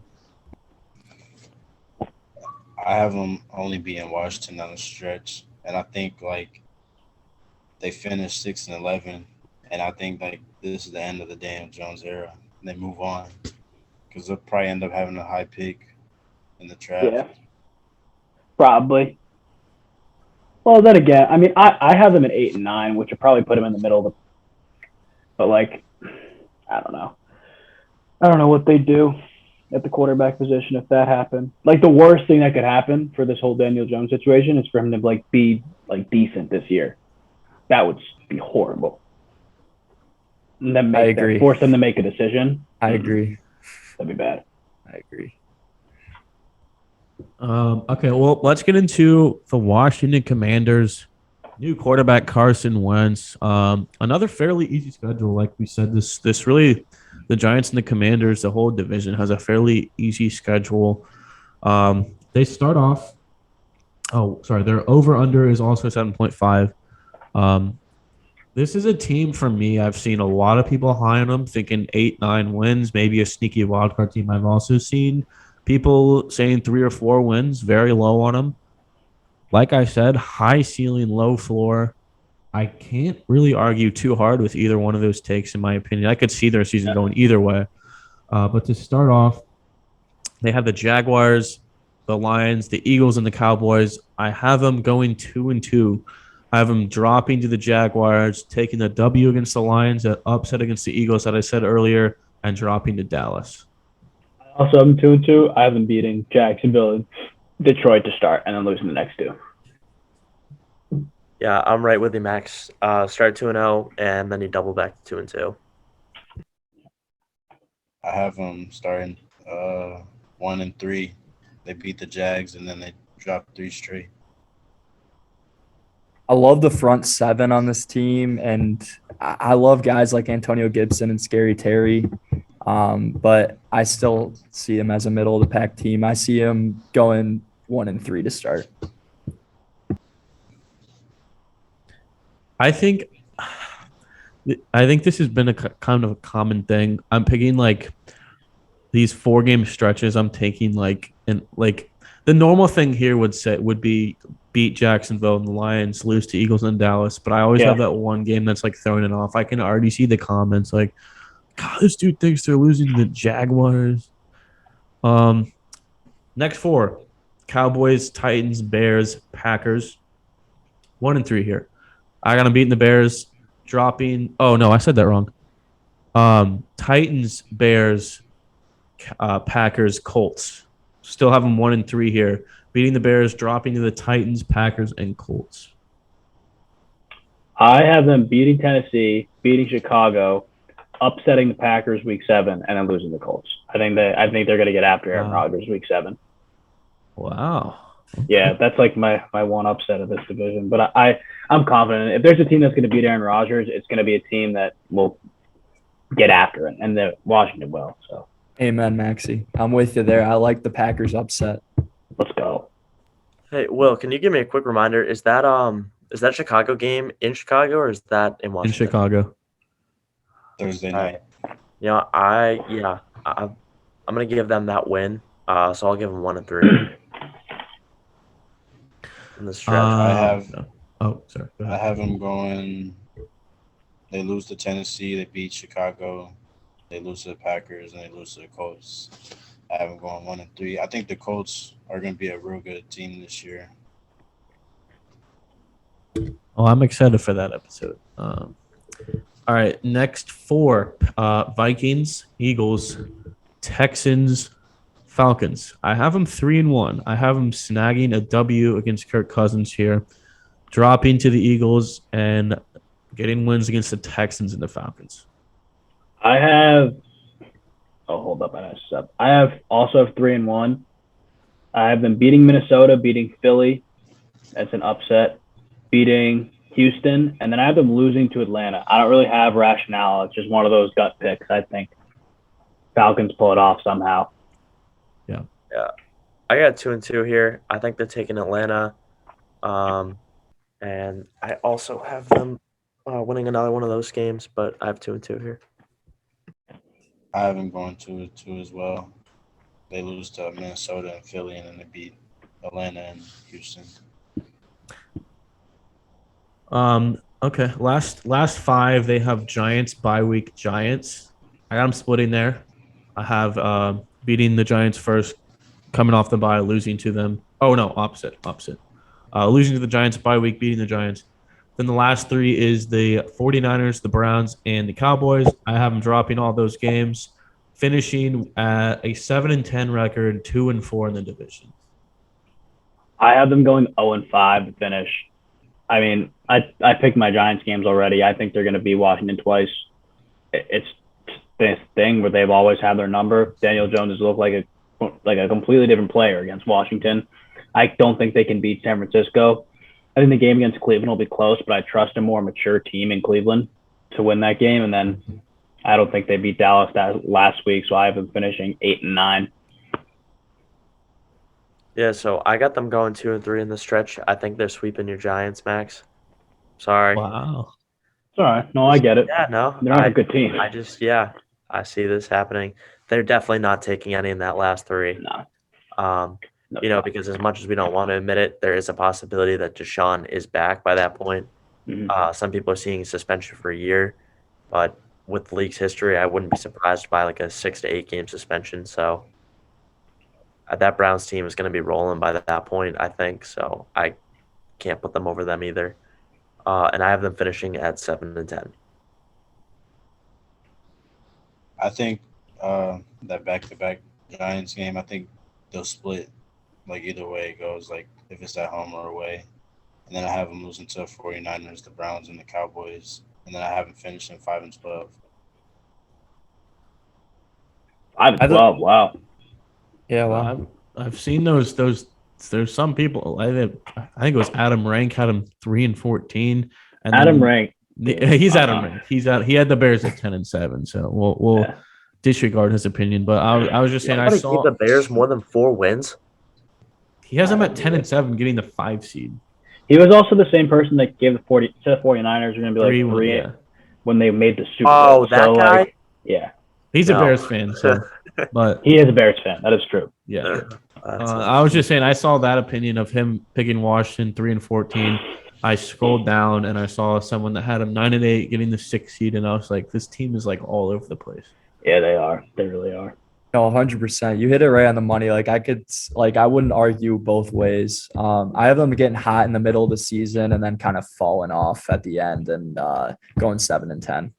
I have them only being Washington on the stretch, and I think they finished 6-11, and I think this is the end of the Daniel Jones era, and they move on because they'll probably end up having a high pick in the draft. Yeah. Probably. Well, then again, I mean, I have them at 8 and 9, which would probably put them in the middle of the. But I don't know. I don't know what they do at the quarterback position if that happened. The worst thing that could happen for this whole Daniel Jones situation is for him to be decent this year. That would be horrible. And then I agree. force them to make a decision. I agree. That'd be bad. I agree. Okay, well, let's get into the Washington Commanders. New quarterback Carson Wentz. Another fairly easy schedule, like we said. This really, the Giants and the Commanders, the whole division has a fairly easy schedule. They start off. Oh, sorry, their over/under is also 7.5. This is a team for me. I've seen a lot of people high on them, thinking 8-9 wins, maybe a sneaky wildcard team. I've also seen people saying 3 or 4 wins, very low on them. Like I said, high ceiling, low floor. I can't really argue too hard with either one of those takes, in my opinion. I could see their season going either way. But to start off, they have the Jaguars, the Lions, the Eagles, and the Cowboys. I have them going 2-2. I have them dropping to the Jaguars, taking the W against the Lions, that upset against the Eagles that I said earlier, and dropping to Dallas. Also, I'm 2-2. I have them beating Jacksonville and Detroit to start, and then losing the next 2. Yeah, I'm right with you, Max. Start 2-0, and then you double back to 2-2. I have them starting 1-3. They beat the Jags, and then they drop 3 straight. I love the front 7 on this team, and I love guys like Antonio Gibson and Scary Terry. But I still see him as a middle of the pack team. I see him going 1-3 to start. I think this has been a kind of a common thing. I'm picking these 4-game stretches. I'm taking the normal thing here would be beat Jacksonville and the Lions, lose to Eagles and Dallas. But I always have that one game that's throwing it off. I can already see the comments God, this dude thinks they're losing to the Jaguars. Next 4, Cowboys, Titans, Bears, Packers. 1-3 here. I got them beating the Bears, dropping. Oh no, I said that wrong. Titans, Bears, Packers, Colts. Still have them 1-3 here. Beating the Bears, dropping to the Titans, Packers, and Colts. I have them beating Tennessee, beating Chicago, upsetting the Packers week 7, and then losing the Colts. I think they're going to get after Aaron Rodgers week 7. Wow. Yeah, that's my one upset of this division. But I'm confident if there's a team that's going to beat Aaron Rodgers, it's going to be a team that will get after it, and the Washington will. So. Amen, Maxie. I'm with you there. I like the Packers upset. Let's go. Hey, Will, can you give me a quick reminder? Is that Chicago game in Chicago, or is that in Washington? In Chicago. Thursday night. I'm gonna give them that win. So I'll give them 1-3 in the stretch. Sorry. I have them going. They lose to Tennessee. They beat Chicago. They lose to the Packers, and they lose to the Colts. I have them going 1-3. I think the Colts are going to be a real good team this year. Oh, I'm excited for that episode. All right, next 4: Vikings, Eagles, Texans, Falcons. I have them 3-1. I have them snagging a W against Kirk Cousins here, dropping to the Eagles, and getting wins against the Texans and the Falcons. I have. Oh, hold up, I messed up. I have 3-1. I have them beating Minnesota, beating Philly. That's an upset. Beating Houston, and then I have them losing to Atlanta. I don't really have rationale. It's just one of those gut picks. I think Falcons pull it off somehow. Yeah. I got 2-2 here. I think they're taking Atlanta. And I also have them winning another one of those games, but I have 2-2 here. I have them going 2-2 as well. They lose to Minnesota and Philly, and then they beat Atlanta and Houston. Okay. Last five, they have Giants bye week Giants. I got them splitting there. I have beating the Giants first, coming off the bye, losing to them. Oh no, opposite. Losing to the Giants bye week, beating the Giants. Then the last three is the 49ers, the Browns, and the Cowboys. I have them dropping all those games, finishing at a 7-10 record, 2-4 in the division. I have them going 0-5 to finish. I mean, I picked my Giants games already. I think they're going to beat Washington twice. It's this thing where they've always had their number. Daniel Jones has looked like a completely different player against Washington. I don't think they can beat San Francisco. I think the game against Cleveland will be close, but I trust a more mature team in Cleveland to win that game. And then I don't think they beat Dallas that last week, so I have them finishing 8-9. Yeah, so I got them going 2-3 in the stretch. I think they're sweeping your Giants, Max. Sorry. Wow. It's all right. No, I get it. Yeah, no. They're not a good team. I see this happening. They're definitely not taking any in that last three. No. Because as much as we don't want to admit it, there is a possibility that Deshaun is back by that point. Mhm. Some people are seeing suspension for a year, but with the league's history, I wouldn't be surprised by like a 6 to 8 game suspension. So that Browns team is going to be rolling by that point, I think. So I can't put them over them either. And I have them finishing at 7-10. I think that back-to-back Giants game, I think they'll split. Like either way it goes, like if it's at home or away. And then I have them losing to the 49ers, the Browns, and the Cowboys. And then I have them finishing 5-12. 5-12. Wow. Yeah, well, I've seen those. There's some people. I think it was Adam Rank had him 3-14. And Adam Rank. He's Adam Rank. He had the Bears at 10-7. So we'll disregard his opinion. But I was just saying, I saw the Bears more than 4 wins. He has them at 10-7, getting the 5 seed. He was also the same person that gave the 49ers were going to be like 3 when they made the Super Bowl. Oh, that guy? Yeah. He's a Bears fan, so but he is a Bears fan. That is true. Yeah. I was just saying, I saw that opinion of him picking Washington 3-14. I scrolled down and I saw someone that had him 9-8, getting the 6 seed, and I was like, this team is like all over the place. Yeah, they are. They really are. No, 100%. You hit it right on the money. I wouldn't argue both ways. I have them getting hot in the middle of the season and then kind of falling off at the end and going 7-10.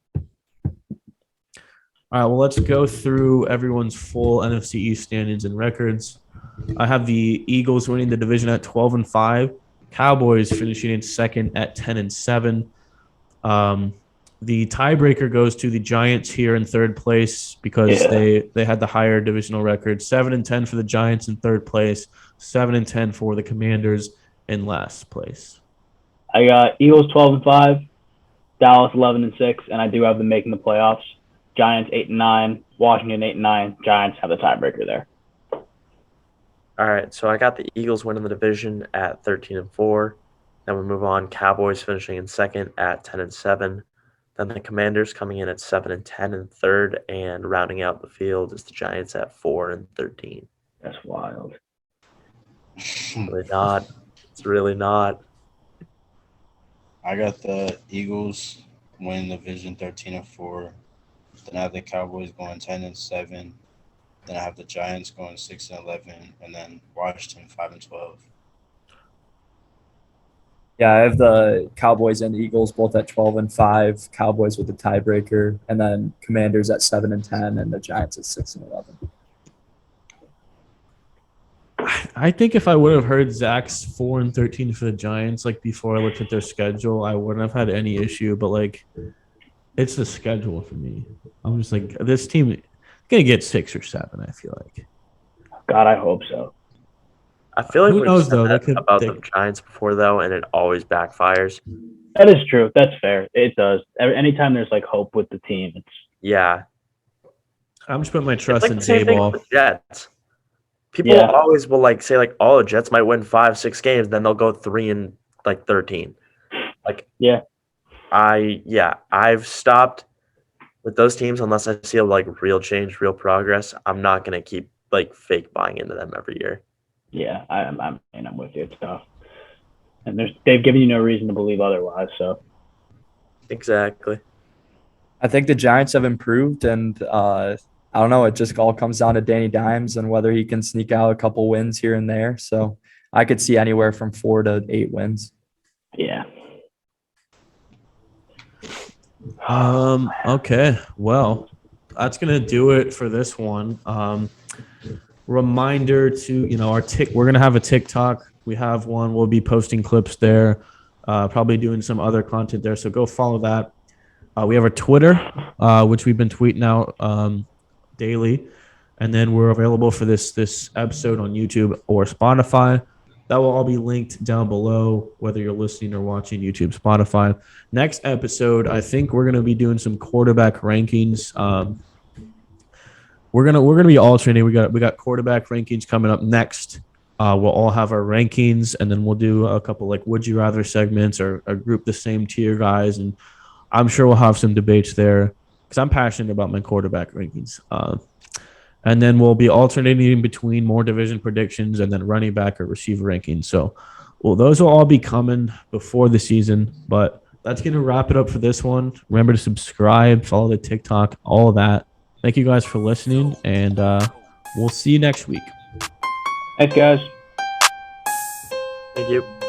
All right, well, let's go through everyone's full NFC East standings and records. I have the Eagles winning the division at 12-5. Cowboys finishing in second at 10-7. The tiebreaker goes to the Giants here in third place because they had the higher divisional record. 7-10 for the Giants in third place. 7-10 for the Commanders in last place. I got Eagles 12-5, Dallas 11-6, and I do have them making the playoffs. Giants 8-9, Washington 8-9. Giants have the tiebreaker there. All right, so I got the Eagles winning the division at 13-4. Then we move on. Cowboys finishing in second at 10-7. Then the Commanders coming in at 7-10 in third, and rounding out the field is the Giants at 4-13. That's wild. Really not. It's really not. I got the Eagles winning the division 13-4. Then I have the Cowboys going 10-7. Then I have the Giants going 6-11, and then Washington 5-12. Yeah, I have the Cowboys and the Eagles both at 12-5. Cowboys with the tiebreaker, and then Commanders at 7-10, and the Giants at 6-11. I think if I would have heard Zach's 4-13 for the Giants, like before I looked at their schedule, I wouldn't have had any issue. But like, it's the schedule for me. I'm just like, this team is gonna get 6 or 7. I feel like. God, I hope so. I feel like Who we've knows, said though? that about the Giants before, though, and it always backfires. That is true. That's fair. It does. Anytime there's like hope with the team, it's Yeah. I'm just putting my It's trust like in the same thing Dayball. with the Jets. People always will like say like, "Oh, the Jets might win 5-6 games, then they'll go 3-13." Like, I've stopped with those teams unless I see like real change, real progress. I'm not gonna keep like fake buying into them every year. yeah. I'm with you. It's tough, and they've given you no reason to believe otherwise. So Exactly. I think the Giants have improved, and I don't know. It just all comes down to Danny Dimes and whether he can sneak out a couple wins here and there. So I could see anywhere from 4 to 8 wins. yeah. Okay. Well, that's gonna do it for this one. Reminder to we're gonna have a TikTok. We have one. We'll be posting clips there. Probably doing some other content there. So go follow that. We have our Twitter, which we've been tweeting out daily, and then we're available for this episode on YouTube or Spotify. That will all be linked down below, whether you're listening or watching YouTube, Spotify. Next episode, I think we're gonna be doing some quarterback rankings. We're gonna be alternating. We got quarterback rankings coming up next. We'll all have our rankings, and then we'll do a couple like would you rather segments or group the same tier guys, and I'm sure we'll have some debates there because I'm passionate about my quarterback rankings. And then we'll be alternating between more division predictions and then running back or receiver rankings. So, those will all be coming before the season. But that's going to wrap it up for this one. Remember to subscribe, follow the TikTok, all of that. Thank you guys for listening, and we'll see you next week. Thanks, guys. Thank you.